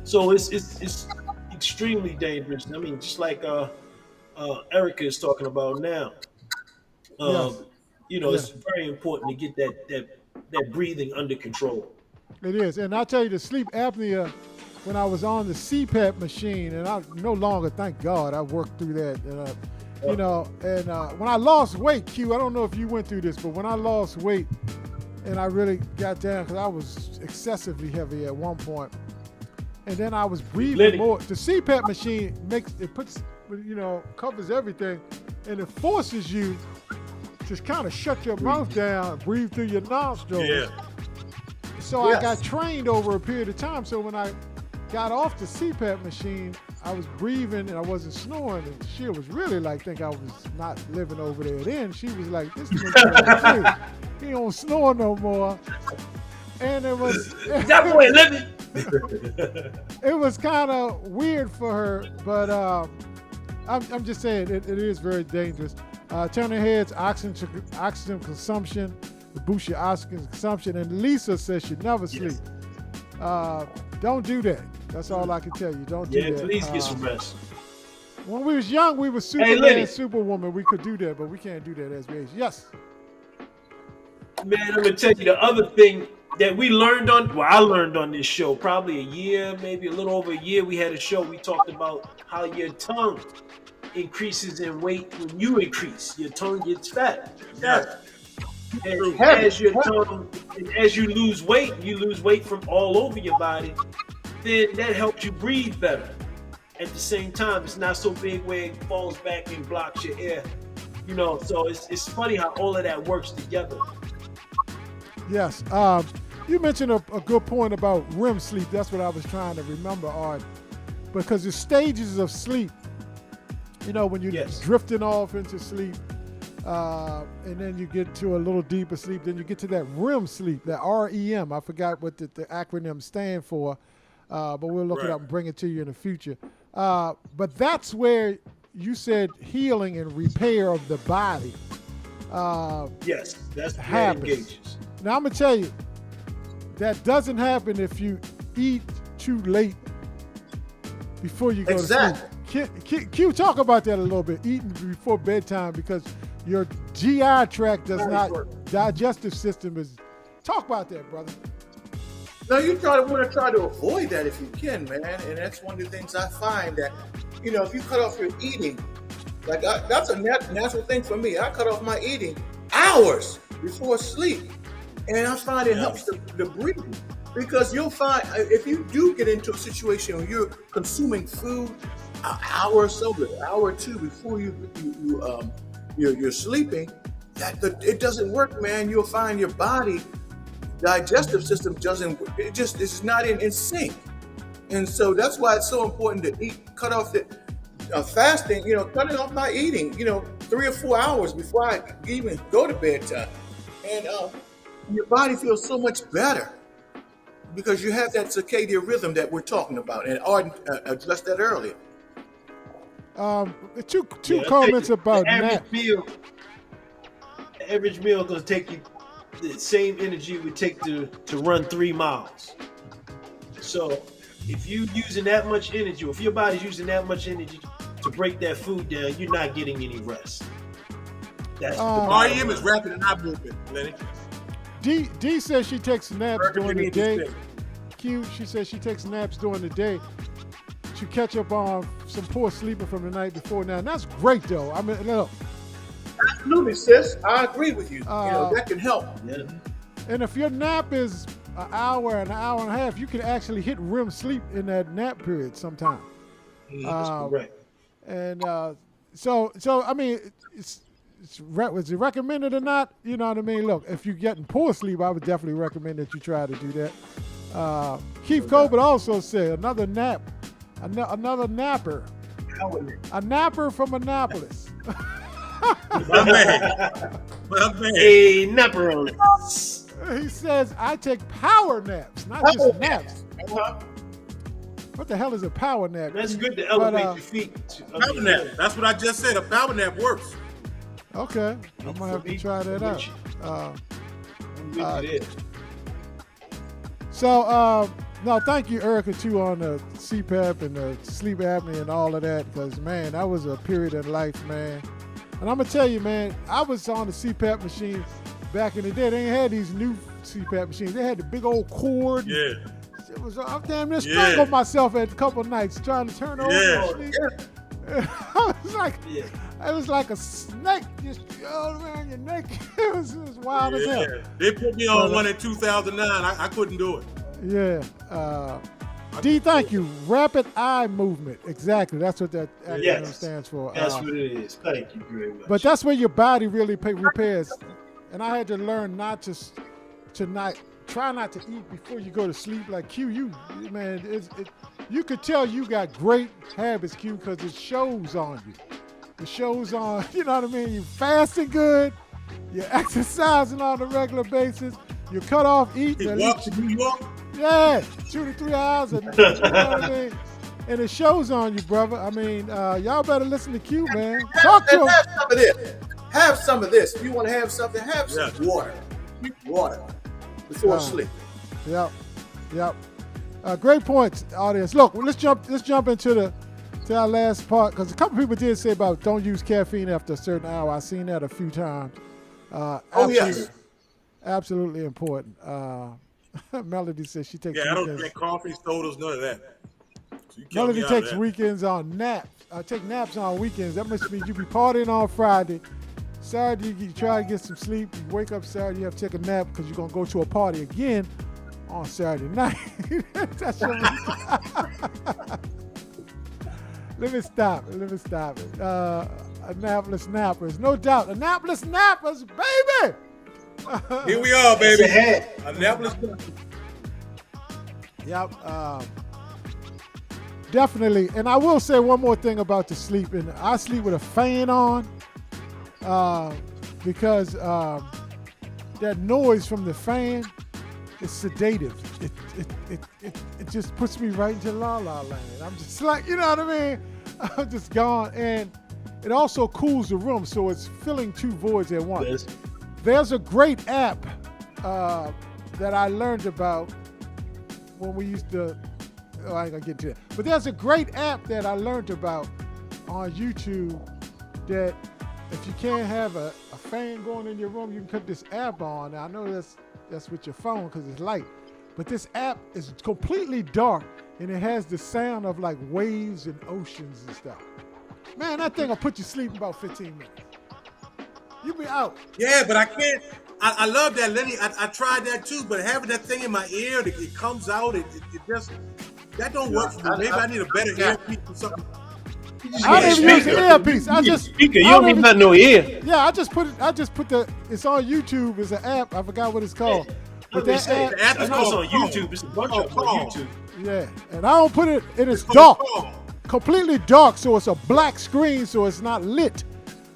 So it's extremely dangerous. I mean, just like Erica is talking about now. It's very important to get that breathing under control. It is, and I'll tell you, the sleep apnea. When I was on the CPAP machine, and I no longer, thank God, I worked through that. When I lost weight, Q, I don't know if you went through this, but when I lost weight and I really got down, because I was excessively heavy at one point, and then I was breathing more. The CPAP machine covers everything, and it forces you to kind of shut your mouth down, breathe through your nostrils. Yeah. So I got trained over a period of time. So when I got off the CPAP machine, I was breathing and I wasn't snoring, and she was really like think I was not living over there. Then she was like, "This nigga, crazy. He don't snore no more." And it was That boy living. it was kind of weird for her, but I'm just saying it is very dangerous. Turning heads, oxygen consumption, to boost your oxygen consumption. And Lisa says she never sleep. Don't do that. That's all I can tell you. Don't do that. Yeah, please get some rest. When we was young, we were Superman and Superwoman. We could do that, but we can't do that as we age. Yes. Man, I'm gonna tell you the other thing that we learned on. Well, I learned on this show probably a year, maybe a little over a year. We had a show. We talked about how your tongue increases in weight when you increase. Your tongue gets fat. Yes. And as your tongue, and as you lose weight from all over your body, then that helps you breathe better. At the same time, it's not so big where it falls back and blocks your air. You know, so it's funny how all of that works together. Yes. You mentioned a good point about REM sleep. That's what I was trying to remember, Art. Because the stages of sleep, you know, when you're drifting off into sleep, and then you get to a little deeper sleep, then you get to that REM sleep, that REM. I forgot what the acronym stand for, but we'll look it up and bring it to you in the future. But that's where you said healing and repair of the body. Yes, that's happens. That engages. Now I'm gonna tell you, that doesn't happen if you eat too late before you go to sleep. Q, talk about that a little bit. Eating before bedtime, because your GI tract does not, digestive system is. Talk about that, brother. No, you want to try to avoid that if you can, man. And that's one of the things I find that, you know, if you cut off your eating, like that's a natural thing for me. I cut off my eating hours before sleep, and I find it helps the breathing. Because you'll find if you do get into a situation where you're consuming food an hour or so, an hour or two before you're sleeping, it doesn't work, man. You'll find your body digestive system it's not in sync, and so that's why it's so important to cut off the fasting. You know, cutting off my eating. 3 or 4 hours before I even go to bedtime, and your body feels so much better. Because you have that circadian rhythm that we're talking about, and Arden addressed that earlier. Two comments about the average meal is going to take you the same energy it would take to run 3 miles. So if you're using that much energy, or if your body's using that much energy to break that food down, you're not getting any rest. That's REM is rapid eye movement, Lenny. D says she takes naps during the day. Q, she says she takes naps during the day to catch up on some poor sleeping from the night before. Now, and that's great, though. I mean, look. Absolutely, sis. I agree with you. That can help. Yeah. And if your nap is an hour and a half, you can actually hit REM sleep in that nap period sometime. That's correct. And so I mean, was it recommended or not? You know what I mean? Look, if you're getting poor sleep, I would definitely recommend that you try to do that. Keith Colbert also said another napper, a napper from Annapolis. My man. A napper on it. He says, I take power naps, not just naps. What the hell is a power nap? That's good to elevate your feet. Power nap. That's what I just said. A power nap works. Okay, I'm gonna have to try that out. So, no, thank you, Erica, too, on the CPAP and the sleep apnea and all of that, because, man, that was a period in life, man. And I'm going to tell you, man, I was on the CPAP machine back in the day. They ain't had these new CPAP machines. They had the big old cord. Yeah. It was, I'm damn near strangled myself at a couple of nights trying to turn over and sleep. It was like a snake just all around your neck. It was wild as hell. They put me on one in 2009. I couldn't do it. Yeah. D, thank you. Rapid eye movement. Exactly. That's what that acronym stands for. That's what it is. Thank you very much. But that's where your body really repairs. And I had to learn not to try not to eat before you go to sleep. Like Q, man, you could tell you got great habits, Q, because it shows on you. It shows on, you know what I mean? You fasting good, you're exercising on a regular basis, you cut off eating. He walked to New York. Yeah, 2 to 3 hours. You know what I mean? And it shows on you, brother. I mean, y'all better listen to Q, man. Talk to him. Have some of this. Have some of this. If you want to have something, have some water. Drink water before sleep. Yep. Great points, audience. Look, let's jump into our last part, because a couple people did say about don't use caffeine after a certain hour. I've seen that a few times. Yes. Absolutely important. Melody says she takes. Yeah, I don't drink coffee, sodas, none of that. So Melody takes weekends on naps. I take naps on weekends. That must mean you be partying on Friday. Saturday, you try to get some sleep. You wake up Saturday, you have to take a nap because you're going to go to a party again on Saturday night. Let me stop it. Annapolis Nappers. No doubt. Annapolis Nappers, baby! Here we are, baby. Annapolis. Yep. Definitely. And I will say one more thing about the sleeping. I sleep with a fan on because that noise from the fan is sedative. It just puts me right into la la land. I'm just like, you know what I mean? I'm just gone. And it also cools the room, so it's filling two voids at once. Yes. There's a great app that I learned about when we used to, I ain't gonna get to it. But there's a great app that I learned about on YouTube that if you can't have a fan going in your room, you can put this app on. Now, I know that's with your phone because it's light. But this app is completely dark and it has the sound of like waves and oceans and stuff. Man, that thing will put you to sleep in about 15 minutes. You be out. Yeah, but I can't. I love that, Lenny. I tried that too, but having that thing in my ear, it comes out. It just, that don't work for me. Maybe I need a better earpiece or something. I don't even use the earpiece. I just speaker. You don't even have no ear. Yeah, I just put the. It's on YouTube. It's an app. I forgot what it's called. But that app, the app is on YouTube. It's a bunch of them on YouTube. Yeah, and I don't put it. It is dark, completely dark. So it's a black screen. So it's not lit.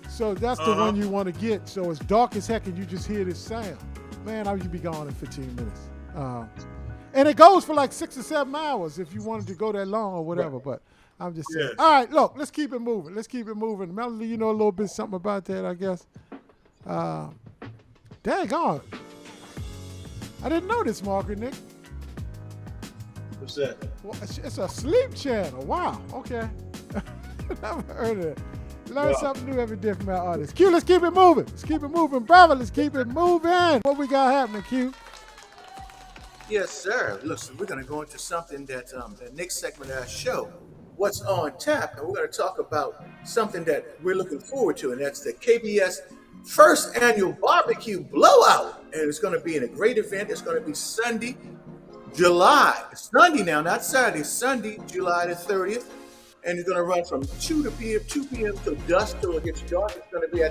So that's the one you want to get. So it's dark as heck, and you just hear this sound. Man, you be gone in 15 minutes. And it goes for like 6 or 7 hours if you wanted to go that long or whatever. Right. But I'm just saying. Yes. All right, look, let's keep it moving. Melody, you know a little bit something about that, I guess. Daggone. I didn't know this, Margaret, Nick. What's that? Well, it's a sleep channel. Wow. Okay. Never heard of it. Learn something new every day from our artists. Q, let's keep it moving. Brother. Let's keep it moving. What we got happening, Q? Yes, sir. Listen, we're going to go into something that the next segment of our show, What's on Tap, and we're going to talk about something that we're looking forward to, and that's the KBS first annual barbecue blowout. And it's going to be in a great event. It's going to be Sunday, now, not Saturday, Sunday, July the 30th. And it's going to run from 2 p.m. till dusk till it gets dark. It's going to be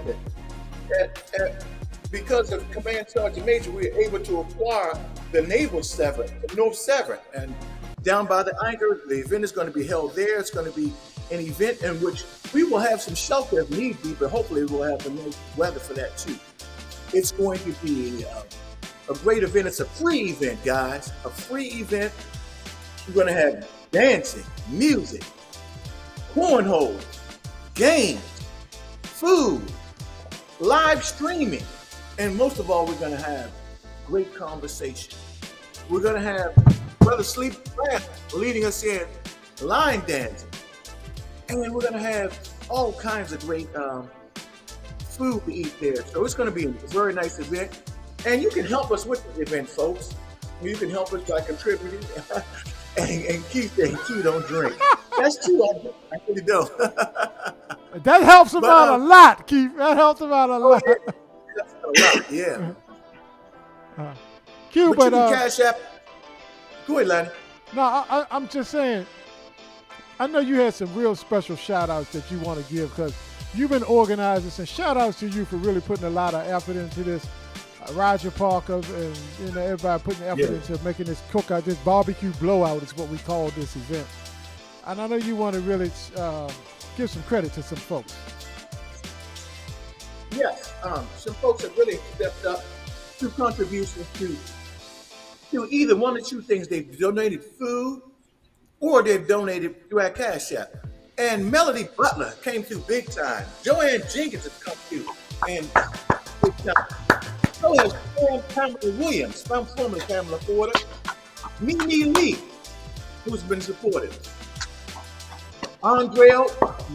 because of Command Sergeant Major, we were able to acquire the North Severn. And down by the anchor, the event is going to be held there. It's going to be an event in which we will have some shelter if need be, but hopefully we'll have the nice weather for that too. It's going to be a great event. It's a free event, guys. A free event. We're going to have dancing, music, cornhole, games, food, live streaming, and most of all, we're going to have great conversation. We're going to have Brother Sleep leading us in line dancing, and we're going to have all kinds of great food to eat there. So it's going to be a very nice event, and you can help us with the event, folks. You can help us by contributing. And Keith don't drink. That's true. I really don't. That helps him out a lot, Keith. That helps him out a lot. Yeah. Q, but you can cash app. Go ahead, Lanny. No, I'm just saying. I know you had some real special shout outs that you want to give because you've been organizing this, and shout outs to you for really putting a lot of effort into this. Roger Parker and everybody putting effort into making this cookout, this barbecue blowout is what we call this event. and I know you want to really give some credit to some folks. Yes, some folks have really stepped up through contributions to either one or two things. They've donated food or they've donated through our Cash App. And Melody Butler came through big time. Joanne Jenkins has come through and big time. So has Pamela Williams, formerly Pamela Porter, Mimi Lee, who's been supported. Andrea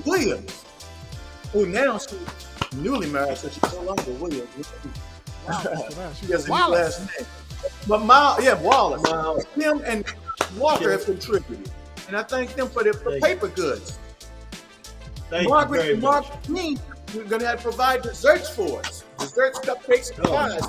Williams, who now she's newly married, so she's no longer Williams. She has a new last name. But Wallace. Tim and Walker have contributed. And I thank them for their paper goods. Margaret and Mark Green, we're going to have to provide desserts for us. Desserts, cupcakes, and pies.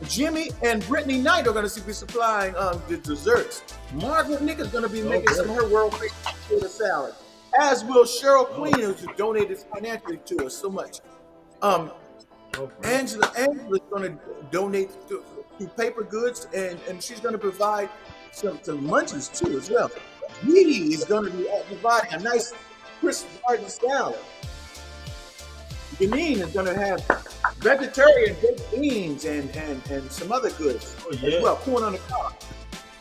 Jimmy and Brittany Knight are going to be supplying the desserts. Margaret Nick is going to be making some of her world-famous potato salad, as will Cheryl Queen, who's donated financially to us so much. Angela's going to donate to paper goods, and she's going to provide some lunches too as well. Dee is going to be providing a nice crisp garden salad. Janine is going to have vegetarian baked beans and some other goods as well. Corn on the cob.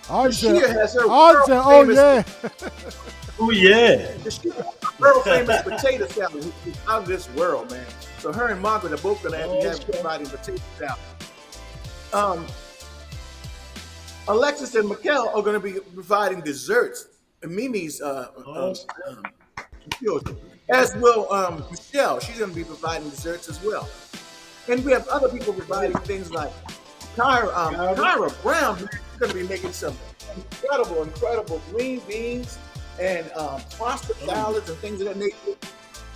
Shia has her world famous potato salad, which is out of this world, man. So her and Margaret are both going to have providing potato salad. Alexis and Mikkel are going to be providing desserts. And Mimi's children, as will Michelle. She's going to be providing desserts as well. And we have other people providing things like Kyra Brown, who's going to be making some incredible green beans and pasta salads and things of that nature.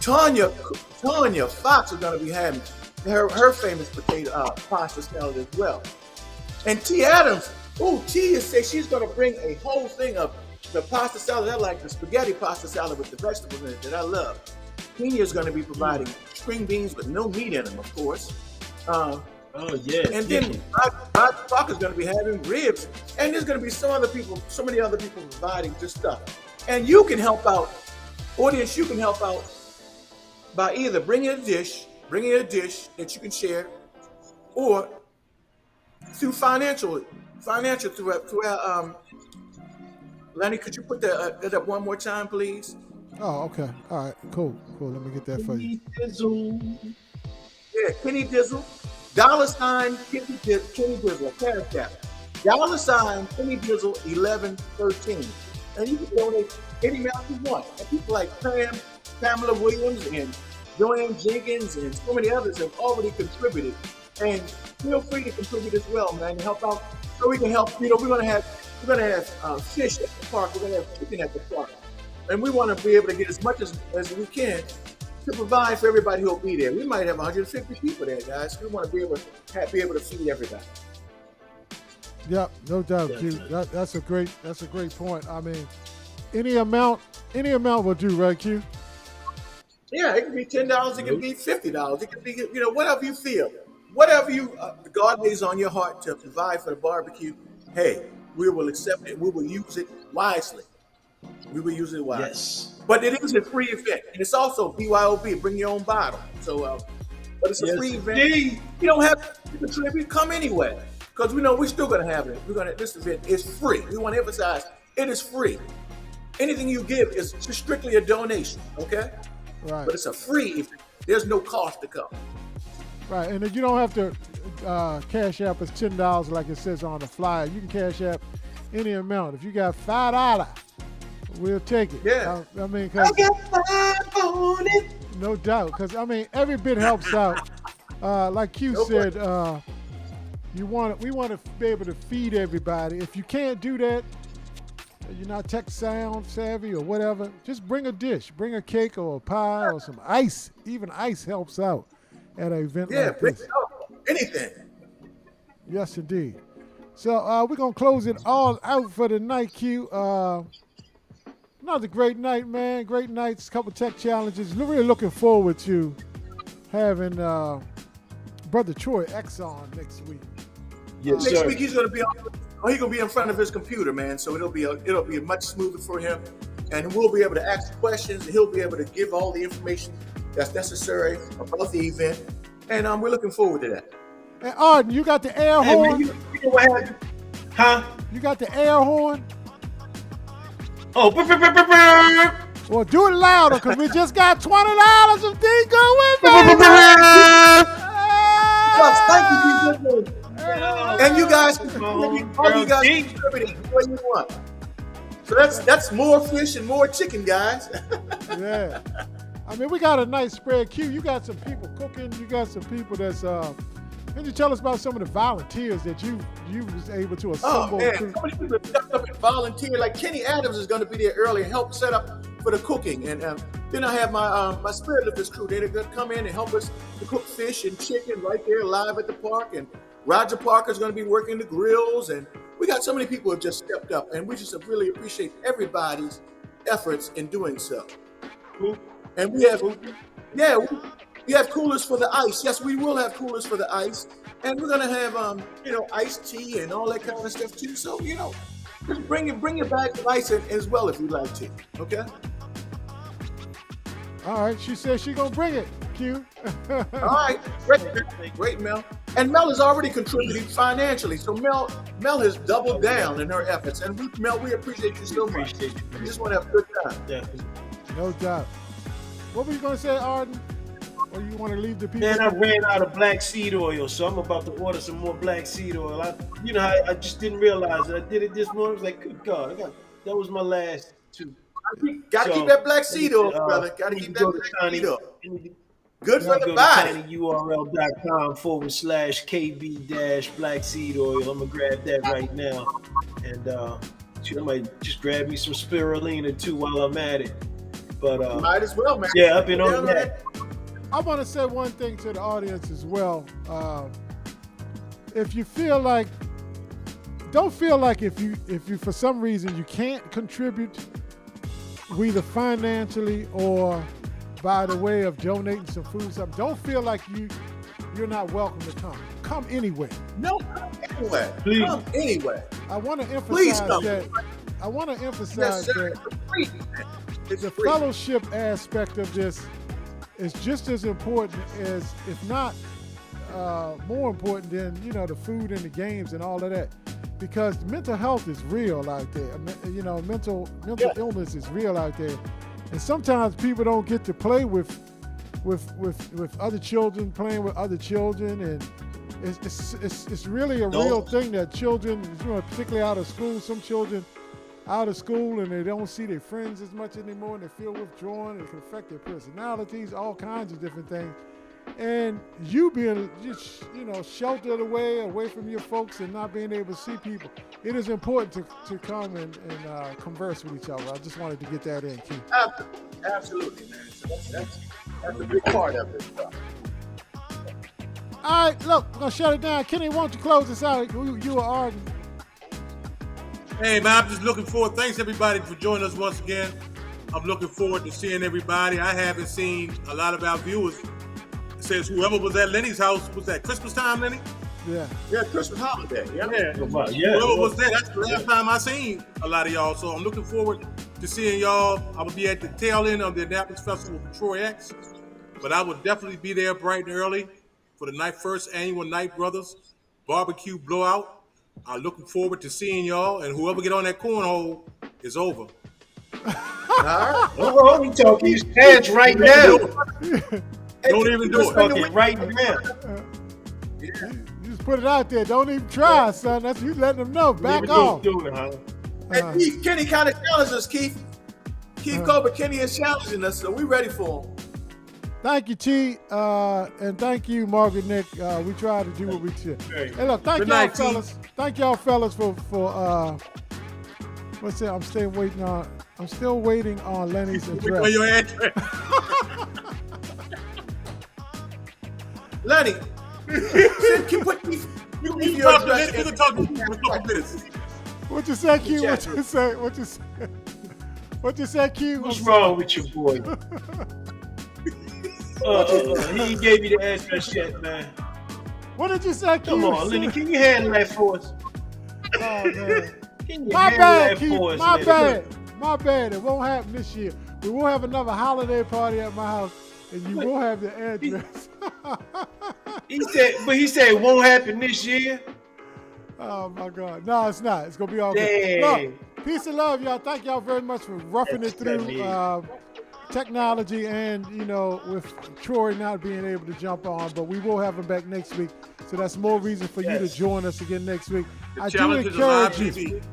Tanya Fox is going to be having her famous potato pasta salad as well. And T. Adams, T says she's going to bring a whole thing of the pasta salad. I like the spaghetti pasta salad with the vegetables in it that I love. Kenya is going to be providing string beans with no meat in them, of course. And then Rod Fox is going to be having ribs. And there's going to be so many other people providing this stuff. And you can help out, audience, you can help out by either bringing a dish that you can share, or through financial through our Lenny, could you put that up one more time, please? Oh, okay. All right. Cool. Let me get that for you. Yeah, Kenny Dizzle. $ Kenny Dizzle. Cash App. $ Kenny Dizzle 1113. And you can donate any amount you want. And people like Pamela Williams and Joanne Jenkins and so many others have already contributed. And feel free to contribute as well, man, and help out. So we can help. We're gonna have fish at the park. We're gonna have chicken at the park, and we want to be able to get as much as we can to provide for everybody who'll be there. We might have 150 people there, guys. We want to be able to feed everybody. Yep, no doubt, Q. That's a great point. I mean, any amount will do, right, Q? Yeah, it can be $10. It can be $50. It can be whatever you feel. Whatever God lays on your heart to provide for the barbecue, hey, we will accept it. We will use it wisely. Yes. But it is a free event. And it's also BYOB, bring your own bottle. So, but it's a free event. You don't have to contribute. Come anyway. Because we know we're still going to have it. This event is free. We want to emphasize it is free. Anything you give is strictly a donation, okay? Right. But it's a free event. There's no cost to come. Right, and you don't have to cash app us $10 like it says on the flyer. You can cash app any amount. If you got $5, we'll take it. Yeah. I mean, I got $5 on it. No doubt, because I mean every bit helps out. Like Q said, we want to be able to feed everybody. If you can't do that, you're not tech sound savvy or whatever, just bring a dish, bring a cake or a pie or some ice. Even ice helps out at an event like bring this. it up. Anything. Yes, indeed. So we're going to close it all out for the night, Q. Another great night, man. Great nights, couple tech challenges. Really looking forward to having Brother Troy X on next week. Yes, Next sir. week he's going to be on he's gonna be in front of his computer, man. So it'll be much smoother for him, and we'll be able to ask questions, and he'll be able to give all the information that's necessary about the event. And we're looking forward to that. And Arden, you got the air Hey, horn? man, you know what happened? Huh? You got the air horn? Oh, Well, do it louder, because we just got $20 of D going, baby! Thank you, and you guys, all you guys can contribute what you want. So that's more fish and more chicken, guys. Yeah. I mean, we got a nice spread. Q, you got some people cooking. You got some people that's. Can you tell us about some of the volunteers that you was able to assemble? Oh man, so many people have stepped up and volunteered. Like Kenny Adams is going to be there early and help set up for the cooking. And then I have my Spirit Lifters crew. They're going to come in and help us to cook fish and chicken right there live at the park. And Roger Parker's going to be working the grills. And we got so many people who have just stepped up. And we just really appreciate everybody's efforts in doing so. And we have, we have coolers for the ice. Yes, we will have coolers for the ice. And we're going to have, iced tea and all that kind of stuff too. So, just bring your bags of ice in as well if you'd like to. Okay? All right, she said she gonna bring it, Q. All right, great, Mel. And Mel has already contributed financially, so Mel has doubled down in her efforts. And Mel, we appreciate you so much. We just want to have a good time. Yeah. No doubt. What were you gonna say, Arden? Or you want to leave the people? Man, I ran out of black seed oil, so I'm about to order some more black seed oil. I just didn't realize it. I did it this morning. I was like, good God, that was my last two. Gotta keep that black seed oil, brother. Gotta keep that black seed oil. Good for the body. tinyurl.com/KB-black seed oil. I'm gonna grab that right now, and I might just grab me some spirulina too while I'm at it. But might as well, man. Yeah, I've been on that. I want to say one thing to the audience as well. If you feel like, don't feel like if you for some reason you can't contribute, either financially or by the way of donating some food, something. Don't feel like you're not welcome to come. Come anyway. No, come anyway. Please. Come anyway. I want to Please emphasize come. that. I want to emphasize Yes, sir. that It's free. It's the free. fellowship aspect of this is just as important as, if not more important than, the food and the games and all of that. Because mental health is real out there. Mental illness is real out there. And sometimes people don't get to play with other children, playing with other children. And it's really a real thing that children, particularly out of school, some children out of school and they don't see their friends as much anymore and they feel withdrawn. It can affect their personalities, all kinds of different things. And you being just, sheltered away from your folks and not being able to see people, it is important to come and converse with each other. I just wanted to get that in, Keith. Absolutely, man. So that's a big part of it. All right, look, we're going to shut it down. Kenny, why don't you close this out? You are Arden. Hey, man, I'm just looking forward. Thanks, everybody, for joining us once again. I'm looking forward to seeing everybody. I haven't seen a lot of our viewers. It says whoever was at Lenny's house, was that Christmas time, Lenny? Yeah. Yeah, Christmas holiday. Yeah. Whoever was there, that's the last time I seen a lot of y'all. So I'm looking forward to seeing y'all. I will be at the tail end of the Annapolis Festival for Troy X, but I will definitely be there bright and early for the first annual Night Brothers barbecue blowout. I'm looking forward to seeing y'all, and whoever get on that cornhole is over. Oh, you talking his heads right now. Don't even do it. Talking right now. You just put it out there. Don't even try, son. That's you letting them know. Back off. Do it, huh? And Kenny kind of challenged us, Keith. Keith Cole, but Kenny is challenging us, so we ready for him. Thank you, T, and thank you, Margaret Nick. We try to do what we should. Hey, look, thank y'all, fellas. Thank y'all, fellas, for what's that? I'm still waiting on Lenny's address. Your address. Lenny, you can talk to this. What you say, Q? What you say? What you say, Q? What's wrong with you, boy? He gave you the address yet, man. What did you say, Q? Come on, Lenny, can you handle that for us? man. Can you My handle bad, that Keith. for us, My man? bad. My bad. It won't happen this year. We will have another holiday party at my house, and you will have the address. He said it won't happen this year. Oh my God. No, it's not. It's gonna be all good. Dang. Look, peace and love, y'all. Thank y'all very much for roughing it through technology and, you know, with Troy not being able to jump on, but we will have him back next week. So that's more reason for you to join us again next week. The I do challenge is a live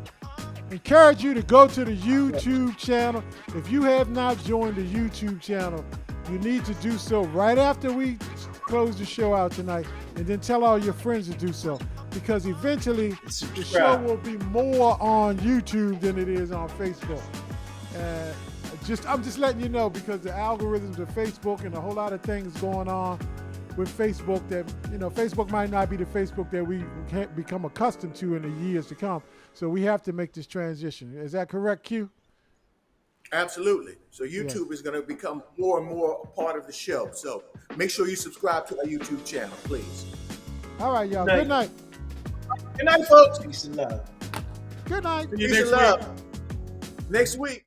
encourage you to go to the YouTube channel. If you have not joined the YouTube channel, you need to do so right after we close the show out tonight, and then tell all your friends to do so, because eventually the show will be more on YouTube than it is on Facebook. I'm just letting you know, because the algorithms of Facebook and a whole lot of things going on with Facebook that, you know, Facebook might not be the Facebook that we can't become accustomed to in the years to come. So we have to make this transition. Is that correct, Q? Absolutely. So YouTube is going to become more and more a part of the show. So make sure you subscribe to our YouTube channel, please. All right, y'all. Good night. Good night, folks. Peace and love. Good night. Peace and love. Next week.